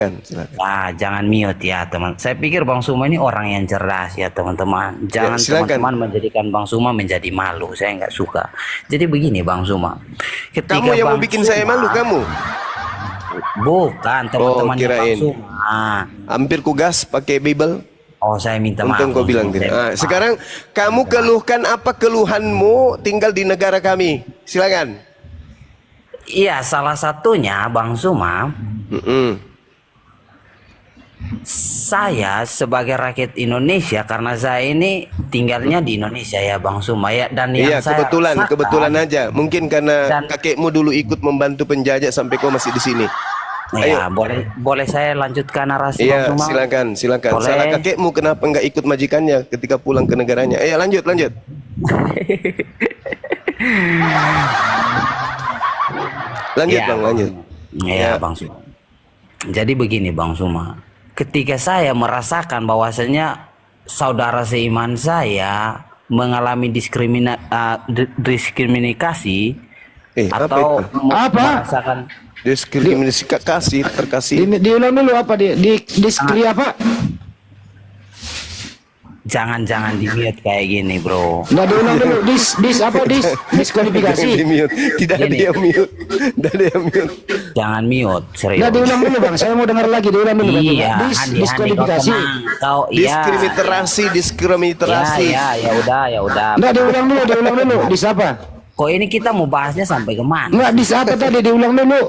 Silakan. Ah, jangan mute ya teman. Saya pikir Bang Suma ini orang yang cerdas ya teman-teman. Jangan Silakan. teman-teman menjadikan Bang Suma menjadi malu. Saya nggak suka. Jadi begini Bang Suma. Ketika Kamu yang mau Bang bikin saya malu, kamu? Bukan teman-temannya Bang kirain. Suma. Hampir ku gas pakai Bible. Oh saya minta maaf. Untung kau Bang bilang Suma. tidak. Saya minta maaf. Sekarang kamu keluhkan apa keluhanmu tinggal di negara kami. Silakan. Iya salah satunya Bang Suma. Saya sebagai rakyat Indonesia karena saya ini tinggalnya di Indonesia ya Bang Suma ya, dan yang Iya, saya rasakan, kebetulan aja. Mungkin karena dan kakekmu dulu ikut membantu penjajah sampai kau masih di sini. ya boleh saya lanjutkan narasi Iya, Bang Suma? silakan. Boleh. Salah kakekmu kenapa nggak ikut majikannya ketika pulang ke negaranya? Lanjut. Lanjut Ya, Bang, lanjut. Ya Bang Suma. Jadi begini Bang Suma, ketika saya merasakan bahwasanya saudara seiman saya mengalami diskriminasi Apa atau itu? merasakan Diskriminasi terkasih. Diulang dulu apa di diskri apa? jangan di mute kayak gini bro. Nggak diulang dulu diskualifikasi. Di mute. Tidak ada Gini. yang mute. Tidak ada yang mute. Jangan mute serius. Nggak diulang dulu bang, saya mau dengar lagi diulang dulu bang. Iya, Handi kau Diskualifikasi. tenang. Kau iya. Diskriminasi. Ya udah. Nggak diulang dulu. Di siapa? Kok ini kita mau bahasnya sampai kemana? Nggak di siapa tadi diulang dulu.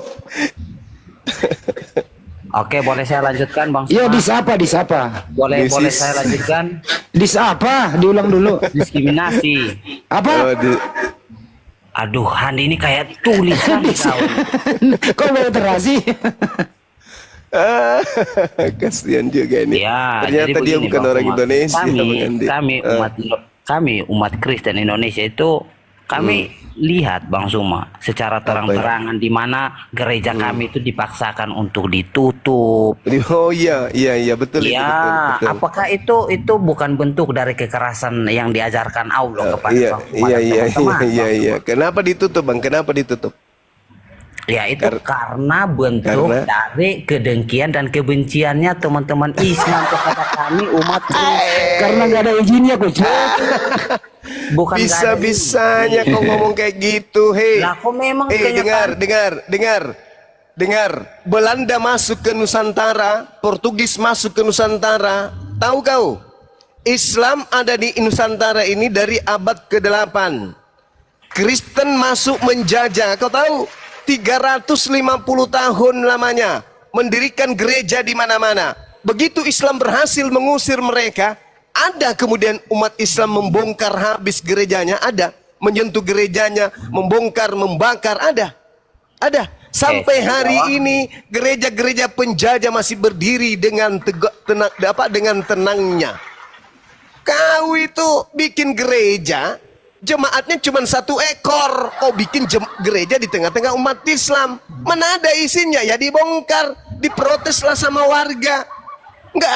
Oke, boleh saya lanjutkan Bang Iya Suma? di siapa? Boleh This is- saya lanjutkan? Di siapa? Diulang dulu. Diskriminasi. Apa? Aduh, Handi ini kayak tulisan kau. Kok mau terasi? Kasihan juga ini. Ya, Ternyata jadi dia begini, bukan Bang orang Suma. Indonesia, Bang Andi. Kami umat Kristen Indonesia itu kami lihat Bang Suma secara terang-terangan di mana gereja kami itu dipaksakan untuk ditutup. Oh iya, betul itu, Ya, betul. apakah itu bukan bentuk dari kekerasan yang diajarkan Allah kepada Iya, Bang Suma dan teman-teman, Bang Suma? iya. Kenapa ditutup, Bang? Kenapa ditutup? Ya itu karena bentuk karena- dari kedengkian dan kebenciannya teman-teman Islam kepada kami umat Kristen. Karena nggak ada izinnya kok. Bukan nggak ada Bisa-bisanya kau ngomong kayak gitu, hei. Lah, kok memang dengar. Belanda masuk ke Nusantara, Portugis masuk ke Nusantara. Tahu kau? Islam ada di Nusantara ini dari abad ke-8. Kristen masuk menjajah. Kau tahu? 350 tahun lamanya mendirikan gereja di mana-mana. Begitu Islam berhasil mengusir mereka, ada kemudian umat Islam membongkar habis gerejanya, ada menyentuh gerejanya, membongkar, membakar, ada. Sampai hari ini gereja-gereja penjajah masih berdiri dengan dengan tenangnya. Kau itu bikin gereja, jemaatnya cuma 1 ekor. Kau bikin gereja di tengah-tengah umat Islam. Mana ada isinya? Ya dibongkar, diproteslah sama warga. Nggak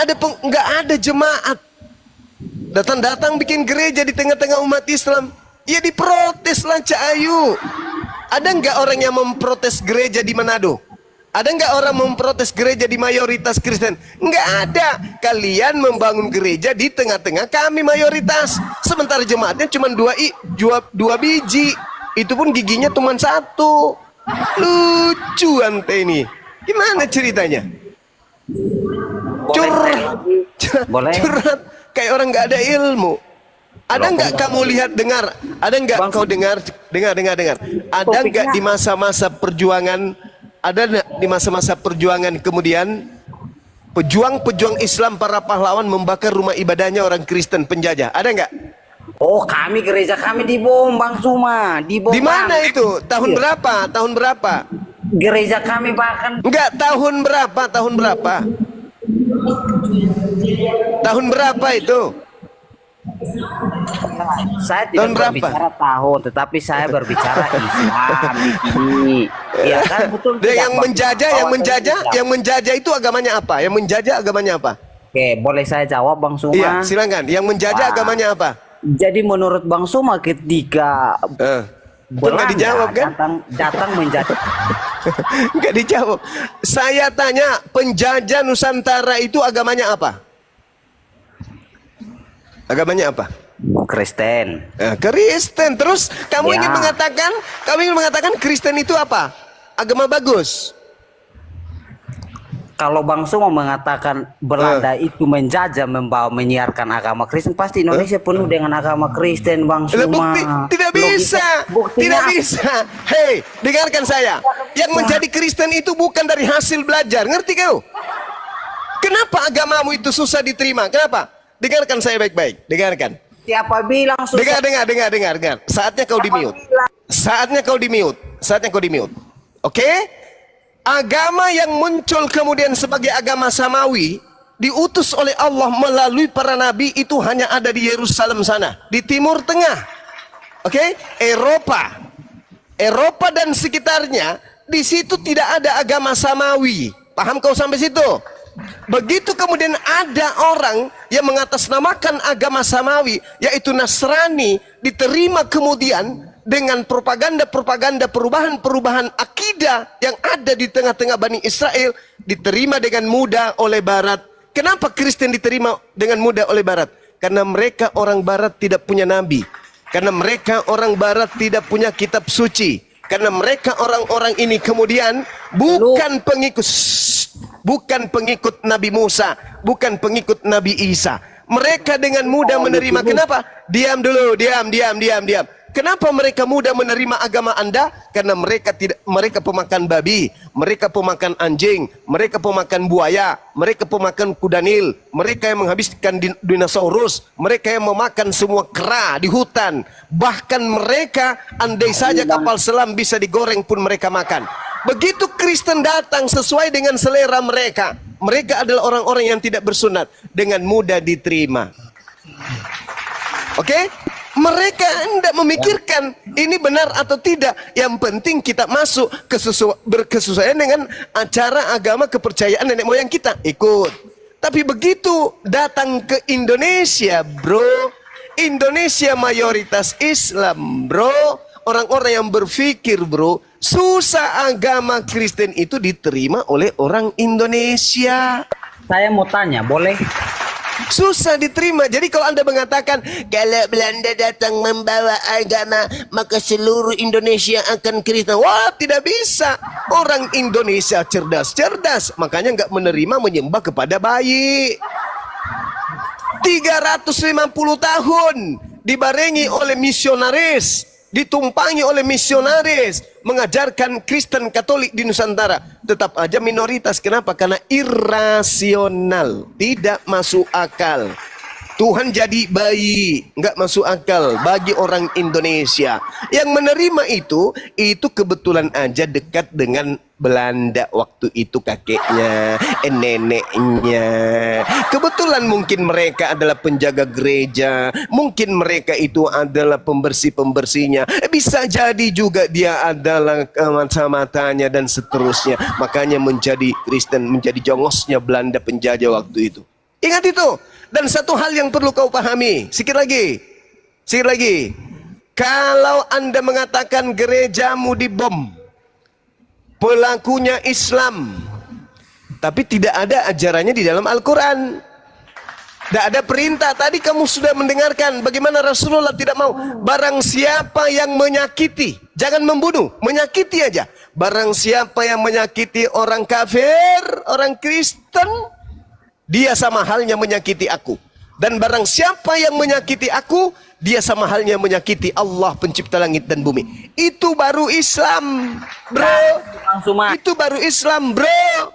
ada jemaat. Datang bikin gereja di tengah-tengah umat Islam. Ya diproteslah Cahayu. Ada nggak orang yang memprotes gereja di Manado? Ada nggak orang memprotes gereja di mayoritas Kristen? Nggak ada. Kalian membangun gereja di tengah-tengah kami mayoritas. Sementara jemaatnya cuma 2 biji. Itu pun giginya cuma 1. Lucu ante ini. Gimana ceritanya? Curhat kayak orang nggak ada ilmu. Ada nggak kamu lihat dengar? Ada nggak kau dengar? Dengar. Ada nggak di masa-masa perjuangan? Ada di masa-masa perjuangan kemudian pejuang-pejuang Islam para pahlawan membakar rumah ibadahnya orang Kristen penjajah? Ada nggak? Oh, gereja kami dibom Bang Suma, dibom. Di mana Bang. itu? Tahun berapa? Tahun berapa? Gereja kami bahkan Enggak, tahun berapa? Tahun berapa? Tahun berapa itu? saya Tahun tidak berapa? berbicara tahun, tetapi saya berbicara Islam di sini. Ya kan betul. Dan tidak, yang Bang? yang menjajah itu agamanya apa? Yang menjajah agamanya apa? Oke, boleh saya jawab Bang Suma? Iya, silakan. Yang menjajah Wah. agamanya apa? Jadi menurut Bang Suma ketika Eh, Belanda dijawab kan? datang menjadi Nggak dijawab. Saya tanya, penjajah Nusantara itu agamanya apa? Agamanya apa? Kristen. Kristen. Terus kamu Ya. ingin mengatakan Kristen itu apa? Agama bagus. Kalau Bang Suma mengatakan Belanda itu menjajah menyiarkan agama Kristen, pasti Indonesia penuh dengan agama Kristen, Bang Lah, Suma. tidak bisa. Buktinya Tidak bisa. Hei, dengarkan saya. Yang menjadi Kristen itu bukan dari hasil belajar. Ngerti kau? Kenapa agamamu itu susah diterima? Kenapa? Dengarkan saya baik-baik. Dengarkan. Siapa bilang susah? Dengar. Saatnya kau di-mute. Saatnya kau di-mute. Oke? Agama yang muncul kemudian sebagai agama samawi diutus oleh Allah melalui para nabi itu hanya ada di Yerusalem sana, di Timur Tengah. Oke? Eropa dan sekitarnya, di situ tidak ada agama samawi. Paham kau sampai situ? Begitu kemudian ada orang yang mengatasnamakan agama samawi, yaitu Nasrani, diterima kemudian dengan propaganda-propaganda perubahan-perubahan akidah yang ada di tengah-tengah Bani Israel, diterima dengan mudah oleh Barat. Kenapa Kristen diterima dengan mudah oleh Barat? Karena mereka orang Barat tidak punya nabi. Karena mereka orang Barat tidak punya kitab suci. Karena mereka orang-orang ini kemudian bukan pengikut Nabi Musa, bukan pengikut Nabi Isa. Mereka dengan mudah menerima. Kenapa? Diam dulu, diam. Kenapa mereka mudah menerima agama Anda? Karena mereka pemakan babi, mereka pemakan anjing, mereka pemakan buaya, mereka pemakan kuda Nil, mereka yang menghabiskan dinosaurus, mereka yang memakan semua kera di hutan. Bahkan mereka, andai saja kapal selam bisa digoreng pun mereka makan. Begitu Kristen datang sesuai dengan selera mereka, mereka adalah orang-orang yang tidak bersunat, dengan mudah diterima. Oke? Mereka tidak memikirkan ini benar atau tidak. Yang penting kita masuk berkesesuaian dengan acara agama kepercayaan nenek moyang kita, ikut. Tapi begitu datang ke Indonesia, bro, Indonesia mayoritas Islam, bro, orang-orang yang berpikir, bro, susah agama Kristen itu diterima oleh orang Indonesia. Saya mau tanya, boleh? Susah diterima. Jadi kalau Anda mengatakan kalau Belanda datang membawa agama, maka seluruh Indonesia akan Kristen. Wah, tidak bisa. Orang Indonesia cerdas. Makanya nggak menerima menyembah kepada bayi. 350 tahun dibarengi oleh misionaris, ditumpangi oleh misionaris, mengajarkan Kristen Katolik di Nusantara, tetap aja minoritas. Kenapa? Karena irasional, tidak masuk akal. Tuhan jadi bayi, nggak masuk akal bagi orang Indonesia. Yang menerima itu kebetulan aja dekat dengan Belanda waktu itu, kakeknya, neneknya. Kebetulan mungkin mereka adalah penjaga gereja, mungkin mereka itu adalah pembersih-pembersihnya. Bisa jadi juga dia adalah mata-matanya dan seterusnya. Makanya menjadi Kristen, menjadi jongosnya Belanda penjajah waktu itu. Ingat itu. Dan satu hal yang perlu kau pahami, sikit lagi. Kalau Anda mengatakan gerejamu dibom, pelakunya Islam, tapi tidak ada ajarannya di dalam Al-Quran, tidak ada perintah. Tadi kamu sudah mendengarkan bagaimana Rasulullah tidak mau. Barang siapa yang menyakiti, jangan membunuh, menyakiti aja. Barang siapa yang menyakiti orang kafir, orang Kristen, dia sama halnya menyakiti aku. Dan barang siapa yang menyakiti aku, dia sama halnya menyakiti Allah pencipta langit dan bumi. Itu baru Islam, bro. Itu baru Islam, bro.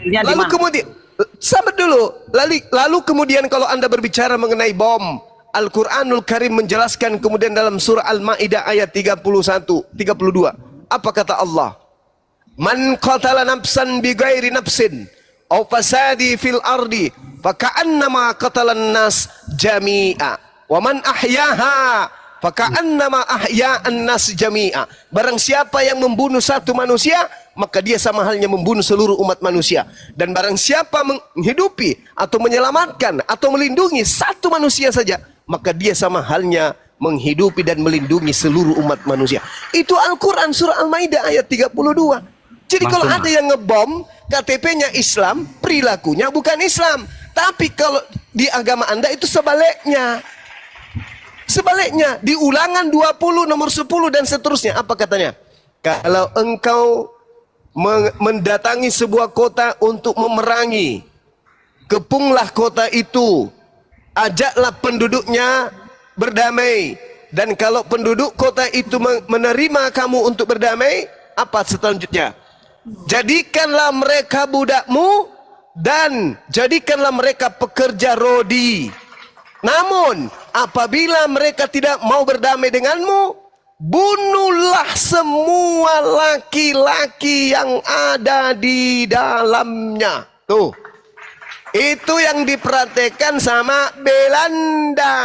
Lalu kemudian, sabar dulu. Lalu kemudian kalau Anda berbicara mengenai bom, Al-Quranul Karim menjelaskan kemudian dalam surah Al-Ma'idah ayat 31, 32. Apa kata Allah? Man qatala nafsan bighairi nafsin aw fasadi fil ardi faka'annama qatalan nas jami'a wa man ahyaha faka'annama ahya'an nas jami'a. Barang siapa yang membunuh satu manusia, maka dia sama halnya membunuh seluruh umat manusia. Dan barang siapa menghidupi atau menyelamatkan atau melindungi satu manusia saja, maka dia sama halnya menghidupi dan melindungi seluruh umat manusia. Itu Al-Quran surah Al-Maidah ayat 32. Jadi kalau Maksudnya? ada yang ngebom, KTP-nya Islam, perilakunya bukan Islam. Tapi kalau di agama Anda itu sebaliknya. Sebaliknya, di Ulangan 20 nomor 10 dan seterusnya. Apa katanya? Kalau engkau mendatangi sebuah kota untuk memerangi, kepunglah kota itu, ajaklah penduduknya berdamai. Dan kalau penduduk kota itu menerima kamu untuk berdamai, apa selanjutnya? Jadikanlah mereka budakmu dan jadikanlah mereka pekerja rodi. Namun apabila mereka tidak mau berdamai denganmu, bunuhlah semua laki-laki yang ada di dalamnya. Tuh, itu yang diperhatikan sama Belanda.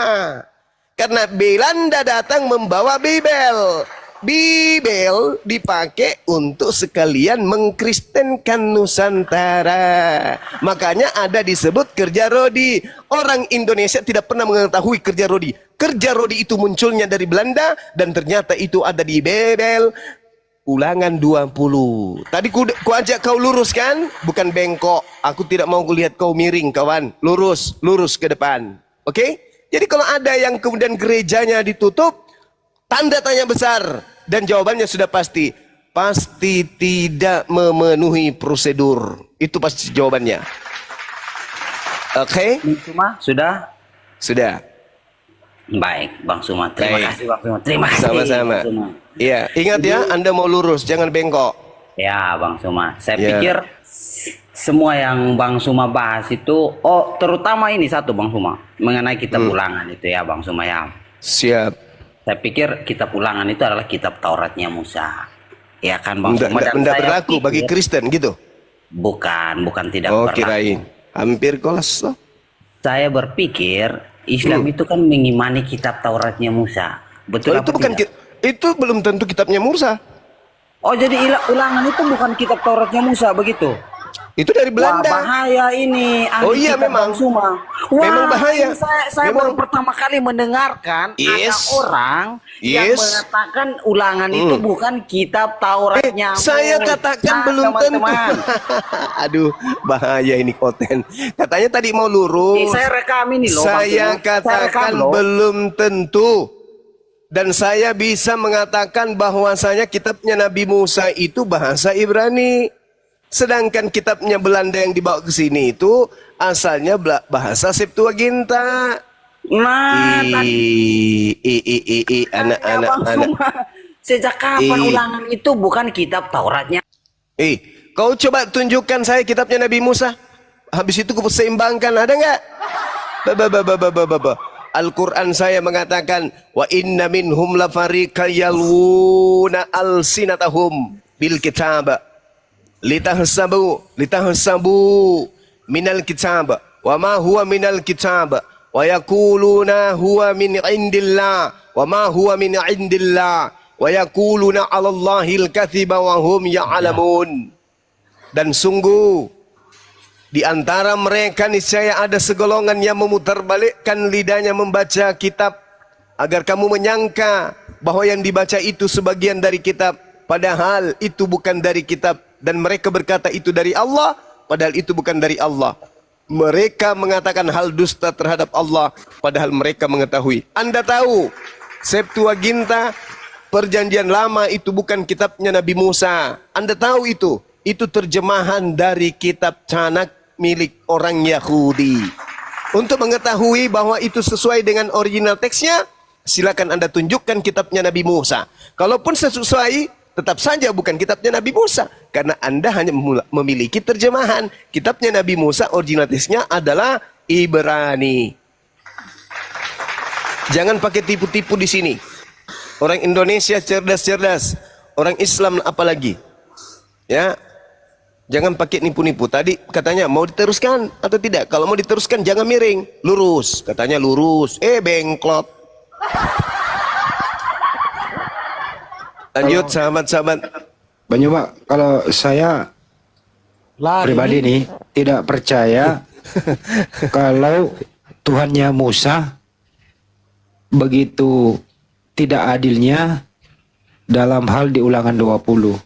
Karena Belanda datang membawa Bibel. Bibel dipakai untuk sekalian mengkristenkan Nusantara. Makanya ada disebut kerja rodi. Orang Indonesia tidak pernah mengetahui kerja rodi. Kerja rodi itu munculnya dari Belanda dan ternyata itu ada di Bibel. Ulangan 20. Tadi ku ajak kau lurus kan? Bukan bengkok. Aku tidak mau lihat kau miring kawan. Lurus, lurus ke depan. Oke? Jadi kalau ada yang kemudian gerejanya ditutup, tanda tanya besar, dan jawabannya sudah pasti. Pasti tidak memenuhi prosedur. Itu pasti jawabannya. Oke? Suma sudah? Sudah. Baik, Bang Suma. Terima Baik. kasih, Bang Suma. Terima kasih. Sama-sama. Bang Suma. Iya, ingat ya, Anda mau lurus, jangan bengkok. Ya, Bang Suma. Saya Ya. pikir semua yang Bang Suma bahas itu, terutama ini satu Bang Suma, mengenai kitab ulangan itu ya, Bang Suma ya. Siap. Saya pikir kitab ulangan itu adalah kitab Tauratnya Musa. Ya kan Bang Suma. Dan Tidak saya berlaku bagi pikir- Kristen gitu. Bukan tidak Oh, berlaku. kirain. Hampir kolas loh. Saya berpikir Islam itu kan mengimani kitab Tauratnya Musa. Betul Oh, itu apa bukan tidak? itu belum tentu kitabnya Musa. Oh, jadi ulangan itu bukan kitab Tauratnya Musa begitu? Itu dari Wah, Belanda. bahaya ini. Oh ahli iya, kitab memang. Bang Suma. Memang bahaya. Ini saya Memang. baru pertama kali mendengarkan ada Yes. orang yang Yes. mengatakan ulangan itu bukan kitab Tauratnya Saya Musa, katakan belum tentu. teman-teman. Aduh, bahaya ini konten. Katanya tadi mau lurus. Saya rekam ini loh. Bang Saya Suma. Saya rekam katakan loh. belum tentu. Dan saya bisa mengatakan bahwasanya kitabnya Nabi Musa itu bahasa Ibrani. Sedangkan kitabnya Belanda yang dibawa ke sini itu asalnya bahasa Septuaginta. Nah, tadi Anak-anak Bang Suma, sejak kapan ulangan itu bukan kitab Tauratnya? Kau coba tunjukkan saya kitabnya Nabi Musa. Habis itu ku seimbangkan, ada nggak? Al-Quran saya mengatakan wa inna minhum lafariqan yalwuna alsinatahum bil kitab litahsabu minal kitab wa ma huwa minal kitab wa yaquluna huwa min indillah wa ma huwa min indillah wa yaquluna 'ala Allahil katsiba wa hum ya'lamun. Dan sungguh di antara mereka niscaya ada segolongan yang memutarbalikkan lidahnya membaca kitab agar kamu menyangka bahwa yang dibaca itu sebagian dari kitab, padahal itu bukan dari kitab, dan mereka berkata itu dari Allah padahal itu bukan dari Allah. Mereka mengatakan hal dusta terhadap Allah padahal mereka mengetahui. Anda tahu Septuaginta Perjanjian Lama itu bukan kitabnya Nabi Musa. Anda tahu itu terjemahan dari kitab Canak milik orang Yahudi. Untuk mengetahui bahwa itu sesuai dengan original teksnya, silakan Anda tunjukkan kitabnya Nabi Musa. Kalaupun sesuai, tetap saja bukan kitabnya Nabi Musa, karena Anda hanya memiliki terjemahan. Kitabnya Nabi Musa original teksnya adalah Ibrani. Jangan pakai tipu-tipu di sini. Orang Indonesia cerdas-cerdas, orang Islam apalagi. Ya. Jangan pakai nipu-nipu. Tadi katanya mau diteruskan atau tidak? Kalau mau diteruskan jangan miring, lurus. Katanya lurus. Bengklot. Lanjut sahabat-sahabat. Bang Yuma, kalau saya pribadi nih tidak percaya kalau Tuhannya Musa begitu tidak adilnya dalam hal di Ulangan 20.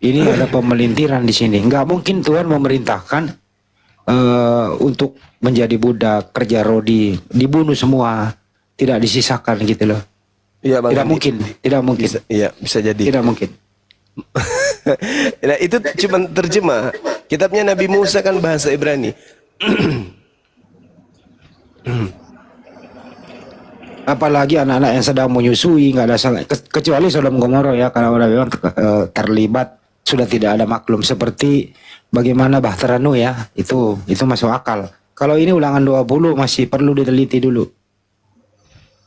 Ini ada pemelintiran di sini. Nggak mungkin Tuhan memerintahkan untuk menjadi budak, kerja rodi, dibunuh semua, tidak disisakan gitu loh. Iya, Bang Tidak Andi. mungkin, tidak mungkin. Iya, bisa jadi. Tidak mungkin. Nah, itu cuma terjemah. Kitabnya Nabi Musa kan bahasa Ibrani. Apalagi anak-anak yang sedang menyusui, nggak ada salah. Kecuali Sodom Gomora ya, karena udah memang terlibat, sudah tidak ada maklum. Seperti bagaimana Bahtera Nuh ya, itu masuk akal. Kalau ini Ulangan 20 masih perlu diteliti dulu.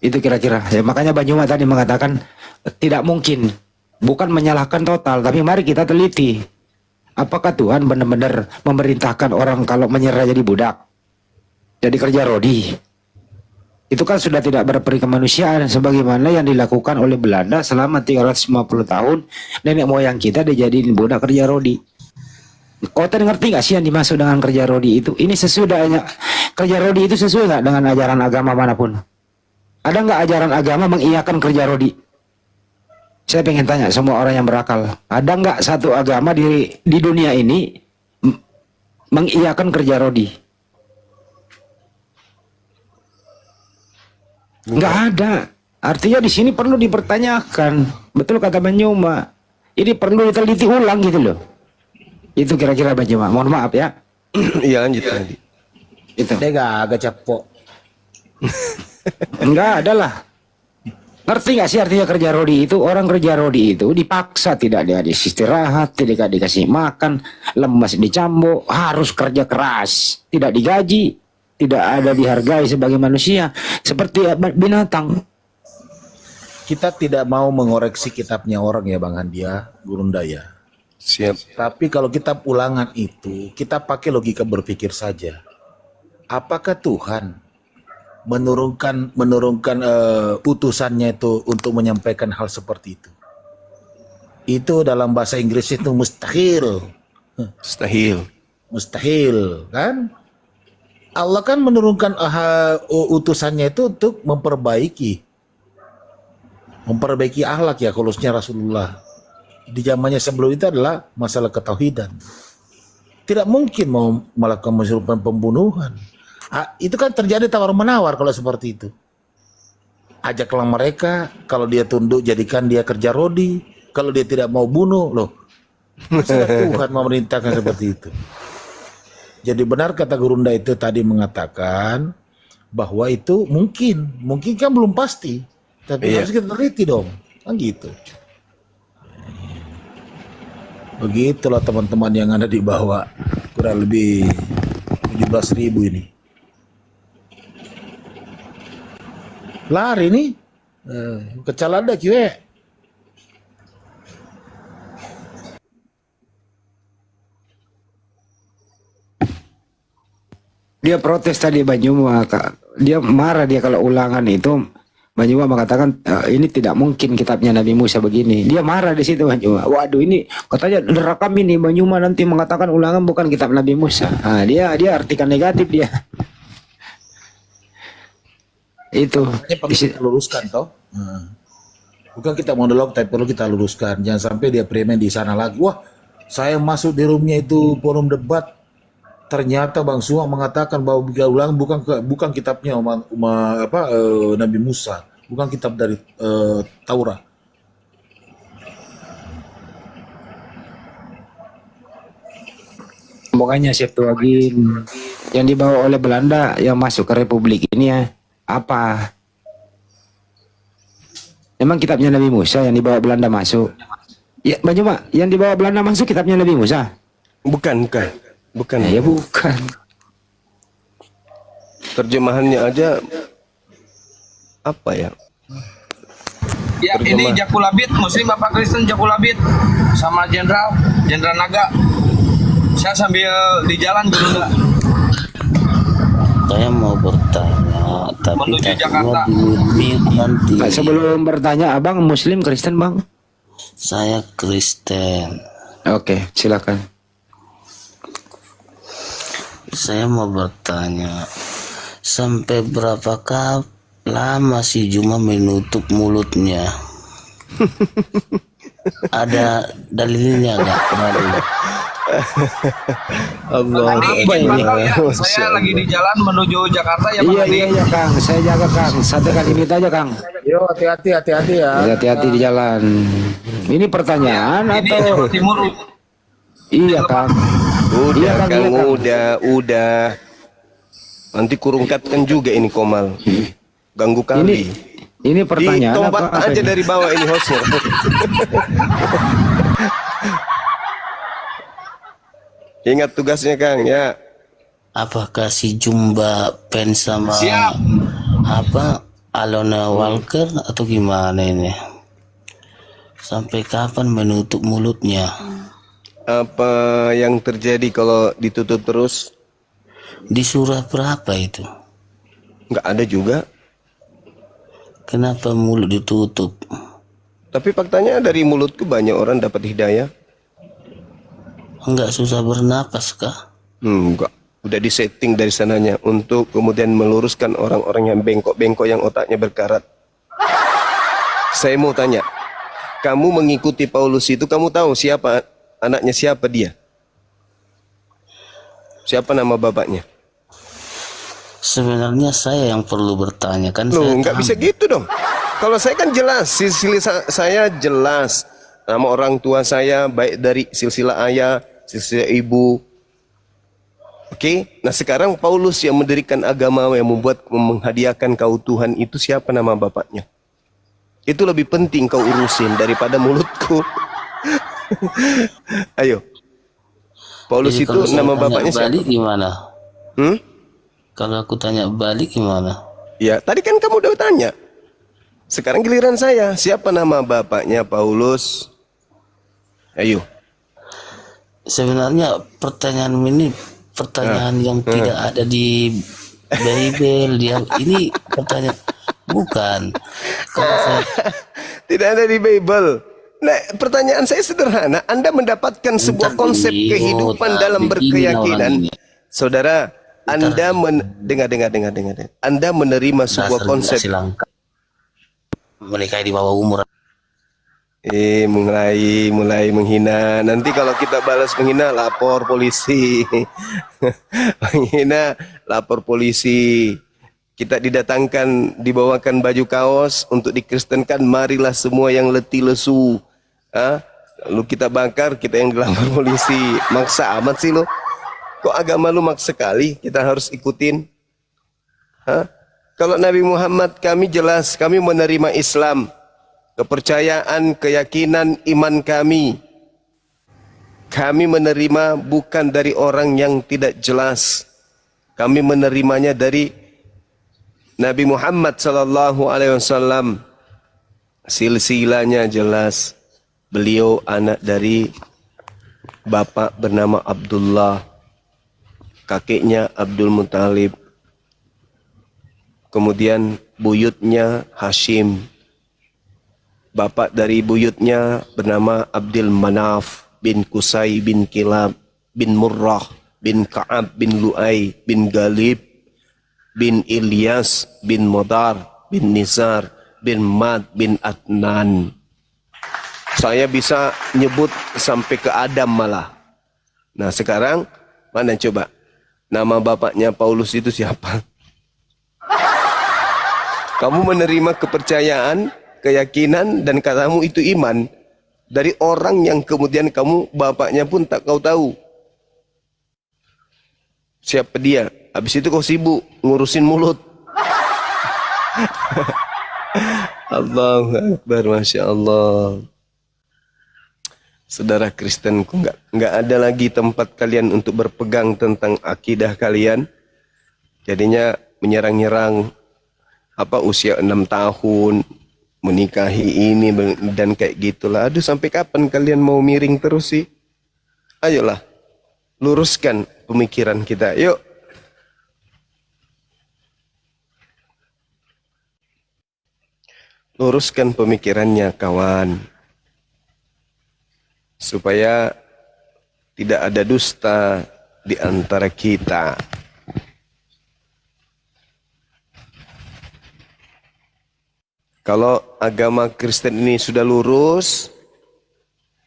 Itu kira-kira. Ya, makanya Banyuma tadi mengatakan tidak mungkin. Bukan menyalahkan total, tapi mari kita teliti. Apakah Tuhan benar-benar memerintahkan orang kalau menyerah jadi budak, jadi kerja rodi? Itu kan sudah tidak berperi kemanusiaan sebagaimana yang dilakukan oleh Belanda selama 350 tahun. Nenek moyang kita dijadiin budak kerja rodi. Kau ngerti gak sih yang dimaksud dengan kerja rodi itu? Ini sesudahnya kerja rodi itu sesuai nggak dengan ajaran agama manapun? Ada nggak ajaran agama mengiyakan kerja rodi? Saya pengen tanya semua orang yang berakal, ada nggak satu agama di dunia ini mengiyakan kerja rodi? Nggak ada. Artinya di sini perlu dipertanyakan. Betul kata Banyuma. Ini perlu diteliti ulang gitu loh. Itu kira-kira Banyuma. Mohon maaf ya. Iya, lanjut tadi. Itu. Dia agak capok. Enggak ada lah. Ngerti gak sih artinya kerja rodi itu? Orang kerja rodi itu dipaksa, tidak dikasih istirahat, tidak dikasih makan, lemas dicambuk, harus kerja keras, tidak digaji, tidak ada dihargai sebagai manusia, seperti binatang. Kita tidak mau mengoreksi kitabnya orang ya Bang Handia, Gurundaya. Siap. Tapi kalau kitab Ulangan itu, kita pakai logika berpikir saja. Apakah Tuhan menurunkan putusannya itu untuk menyampaikan hal seperti itu? Itu dalam bahasa Inggris itu mustahil. Mustahil. Mustahil, kan? Allah kan menurunkan utusannya itu untuk memperbaiki akhlak ya, khususnya Rasulullah. Di zamannya sebelum itu adalah masalah ketauhidan. Tidak mungkin mau melakukan pembunuhan. Itu kan terjadi tawar-menawar kalau seperti itu. Ajaklah mereka, kalau dia tunduk jadikan dia kerja rodi, kalau dia tidak mau bunuh, loh. Masa Tuhan memerintahkan seperti itu. Jadi benar kata Gurunda itu tadi mengatakan bahwa itu mungkin kan belum pasti, tapi harus kita teliti dong, kan gitu. Begitulah teman-teman yang ada di bawah, kurang lebih 17.000 ini. Lari nih, kecalada kiwe. Dia protes tadi Banyuma, dia marah dia kalau ulangan itu. Banyuma mengatakan ini tidak mungkin kitabnya Nabi Musa begini. Dia marah di situ Banyuma. Waduh, ini katanya nerakam ini Banyuma nanti mengatakan ulangan bukan kitab Nabi Musa. Nah, dia artikan negatif dia. Itu Kita luruskan toh. Bukan kita monolog, tapi perlu kita luruskan. Jangan sampai dia premen di sana lagi. Wah, saya masuk di roomnya itu forum debat. Ternyata Bang Suma mengatakan bahwa ulang bukan kitabnya Nabi Musa, bukan kitab dari Taurat. Pokoknya Septuagint yang dibawa oleh Belanda yang masuk ke Republik ini ya apa? Memang kitabnya Nabi Musa yang dibawa Belanda masuk. Ya, Banyuma, yang dibawa Belanda masuk kitabnya Nabi Musa? Bukan. Ya bukan. Terjemahannya aja apa ya? Ya, ini Jakulabit, Muslim apa Kristen Jakulabit sama Jenderal Naga. Saya sambil di jalan dulu enggak. Saya mau bertanya, tapi Menuju takutnya Jakarta. di-mute nanti. Nah, sebelum bertanya, Abang Muslim Kristen Bang? Saya Kristen. Oke, silakan. Saya mau bertanya, sampai berapakah lama sih cuma menutup mulutnya. Ada dalilnya nggak? Allah Tadi izin pantau ya, saya lagi di jalan menuju Jakarta ya Bang Iya, Andi. iya, iya, Kang. Saya jaga, Kang. 1 kali aja, Kang. Yo, hati-hati ya. Hati-hati di jalan. Ini pertanyaan Ini atau? Jawa Timur. Iya, Kang. Udah Iya, Kang, Kang, iya, Kang. udah. Nanti kurungkatkan juga ini Komal. Ganggu kami. Ini pertanyaan Ditompat apa aja ini? dari bawah ini hostnya. Ingat tugasnya Kang ya. Apakah si Jumba Pen sama Siap. apa Alona Walker atau gimana ini? Sampai kapan menutup mulutnya? Apa yang terjadi kalau ditutup terus? Di surah berapa itu? Nggak ada juga. Kenapa mulut ditutup? Tapi faktanya dari mulutku banyak orang dapat hidayah. Enggak susah bernapas kah? Enggak. Udah disetting dari sananya untuk kemudian meluruskan orang-orang yang bengkok-bengkok yang otaknya berkarat. Saya mau tanya, kamu mengikuti Paulus itu, kamu tahu siapa anaknya, siapa dia? Siapa nama bapaknya? Sebenarnya saya yang perlu bertanya kan. Loh, Saya nggak tahu. bisa gitu dong. Kalau saya kan jelas, silsilah saya jelas. Nama orang tua saya baik dari silsilah ayah, silsilah ibu. Oke, nah sekarang Paulus yang mendirikan agama yang menghadiahkan kau Tuhan itu siapa nama bapaknya? Itu lebih penting kau urusin daripada mulutku. Ayo. Paulus Jadi itu kalau saya nama tanya bapaknya siapa? balik gimana? Hmm? Kalau aku tanya balik gimana? Ya, tadi kan kamu udah tanya. Sekarang giliran saya. Siapa nama bapaknya Paulus? Ayo. Sebenarnya pertanyaan ini pertanyaan yang tidak ada di Bible. Ini pertanyaan bukan. Kalau saya Tidak ada di Bible. Nah, pertanyaan saya sederhana. Anda mendapatkan sebuah konsep dulu, kehidupan dalam begini berkeyakinan. orang ini. Saudara, Anda dengar. Anda menerima sebuah dasar konsep. generasi langka. Menikahi di bawah umur. Mulai menghina. Nanti kalau kita balas menghina, lapor polisi. Menghina, lapor polisi. Kita didatangkan, dibawakan baju kaos untuk dikristenkan. Marilah semua yang letih lesu. Lalu kita bakar, kita yang dilapor polisi. Maksa amat sih lo. Kok agama lu maksa sekali? Kita harus ikutin. Kalau Nabi Muhammad, kami jelas, kami menerima Islam. Kepercayaan, keyakinan, iman kami. Kami menerima bukan dari orang yang tidak jelas. Kami menerimanya dari Nabi Muhammad sallallahu alaihi wasallam. Silsilahnya jelas. Beliau anak dari bapak bernama Abdullah. Kakeknya Abdul Muthalib. Kemudian buyutnya Hashim. Bapak dari buyutnya bernama Abdul Manaf bin Qusay bin Kilab bin Murrah bin Ka'ab bin Lu'ay bin Galib bin Ilyas bin Modar bin Nizar bin Mad bin Adnan. Saya bisa nyebut sampai ke Adam malah. Nah sekarang mana coba nama bapaknya Paulus itu siapa? Kamu menerima kepercayaan, keyakinan, dan katamu itu iman dari orang yang kemudian kamu bapaknya pun tak kau tahu siapa dia. Habis itu kau sibuk ngurusin mulut. Allahu Akbar, Masya Allah. Saudara Kristenku, nggak ada lagi tempat kalian untuk berpegang tentang akidah kalian. Jadinya menyerang-nyerang usia 6 tahun menikahi ini dan kayak gitulah. Aduh, sampai kapan kalian mau miring terus sih? Ayolah, luruskan pemikiran kita. Yuk. Luruskan pemikirannya, kawan. Supaya tidak ada dusta di antara kita. Kalau agama Kristen ini sudah lurus,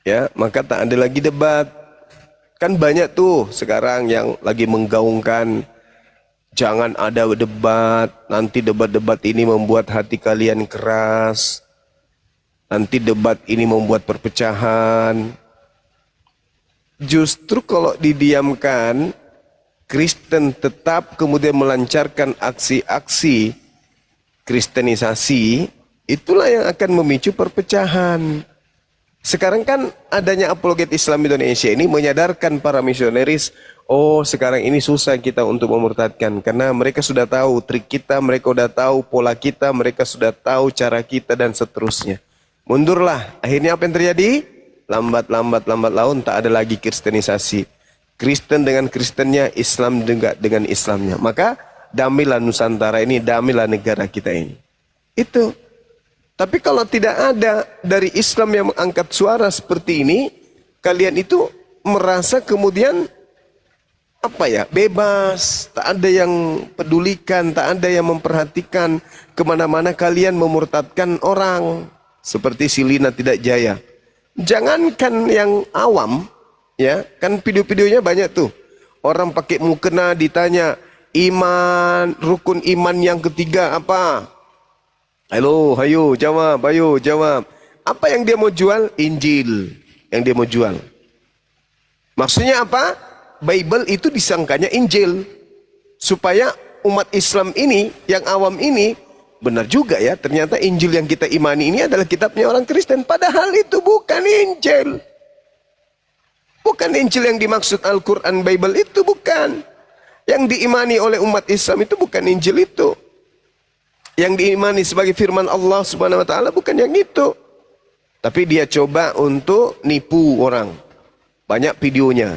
ya, maka tak ada lagi debat. Kan banyak tuh sekarang yang lagi menggaungkan jangan ada debat, nanti debat-debat ini membuat hati kalian keras. Nanti debat ini membuat perpecahan. Justru kalau didiamkan, Kristen tetap kemudian melancarkan aksi-aksi kristenisasi, itulah yang akan memicu perpecahan. Sekarang kan adanya apologet Islam Indonesia ini menyadarkan para misionaris, oh sekarang ini susah kita untuk memurtadkan, karena mereka sudah tahu trik kita, mereka sudah tahu pola kita, mereka sudah tahu cara kita dan seterusnya. Mundurlah. Akhirnya apa yang terjadi? Lambat laun tak ada lagi kristenisasi. Kristen dengan Kristennya, Islam dengan Islamnya. Maka damailah Nusantara ini, damailah negara kita ini. Itu. Tapi kalau tidak ada dari Islam yang mengangkat suara seperti ini, kalian itu merasa kemudian apa ya, bebas, tak ada yang pedulikan, tak ada yang memperhatikan, kemana-mana kalian memurtadkan orang. Seperti Silina Tidak Jaya. Jangankan yang awam, ya, kan video-videonya banyak tuh. Orang pakai mukena ditanya, iman, rukun iman yang ketiga apa? Halo, hayo jawab, ayo jawab. Apa yang dia mau jual? Injil yang dia mau jual. Maksudnya apa? Bible itu disangkanya Injil. Supaya umat Islam ini, yang awam ini, benar juga ya, ternyata Injil yang kita imani ini adalah kitabnya orang Kristen. Padahal itu bukan Injil. Bukan Injil yang dimaksud Al-Quran, Bible itu bukan. Yang diimani oleh umat Islam itu bukan Injil itu. Yang diimani sebagai firman Allah Subhanahu wa taala bukan yang itu. Tapi dia coba untuk nipu orang. Banyak videonya.